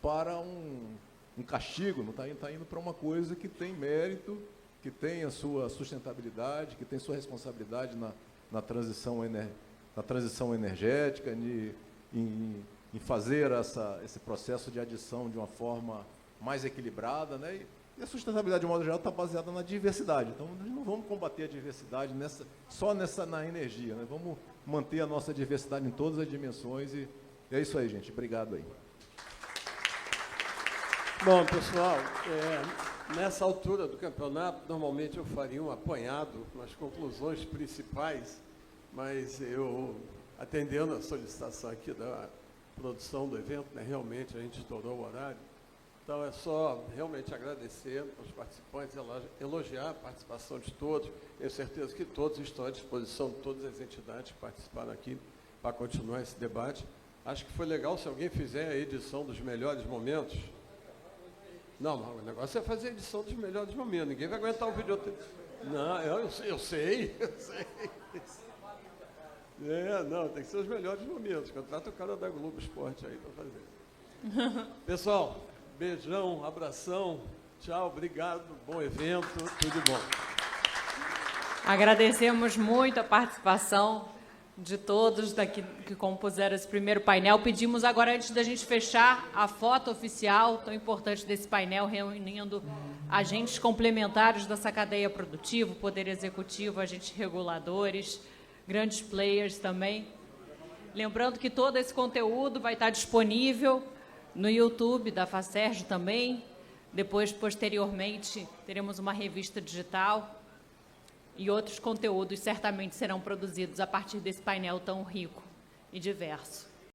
para um castigo, não está indo para uma coisa que tem mérito, que tem a sua sustentabilidade, que tem sua responsabilidade na transição energética, em fazer esse processo de adição de uma forma mais equilibrada, né? E a sustentabilidade, de modo geral, está baseada na diversidade. Então, nós não vamos combater a diversidade só na energia, né? Vamos manter a nossa diversidade em todas as dimensões e é isso aí, gente. Obrigado aí. Bom, pessoal, nessa altura do campeonato, normalmente eu faria um apanhado com as conclusões principais, mas eu, atendendo a solicitação aqui da produção do evento, né, realmente a gente estourou o horário, então é só realmente agradecer aos participantes, elogiar a participação de todos, tenho certeza que todos estão à disposição de todas as entidades que participaram aqui para continuar esse debate. Acho que foi legal se alguém fizer a edição dos melhores momentos. Não, o negócio é fazer a edição dos melhores momentos. Ninguém vai aguentar o vídeo. Não, eu sei. Não, tem que ser os melhores momentos. Contrata o cara da Globo Esporte aí para fazer. Pessoal, beijão, abração, tchau, obrigado, bom evento, tudo de bom. Agradecemos muito a participação de todos daqui que compuseram esse primeiro painel. Pedimos agora, antes da gente fechar, a foto oficial, tão importante desse painel, reunindo agentes complementares dessa cadeia produtiva, Poder Executivo, agentes reguladores, grandes players também. Lembrando que todo esse conteúdo vai estar disponível no YouTube da FACERJ também. Depois, posteriormente, teremos uma revista digital e outros conteúdos certamente serão produzidos a partir desse painel tão rico e diverso.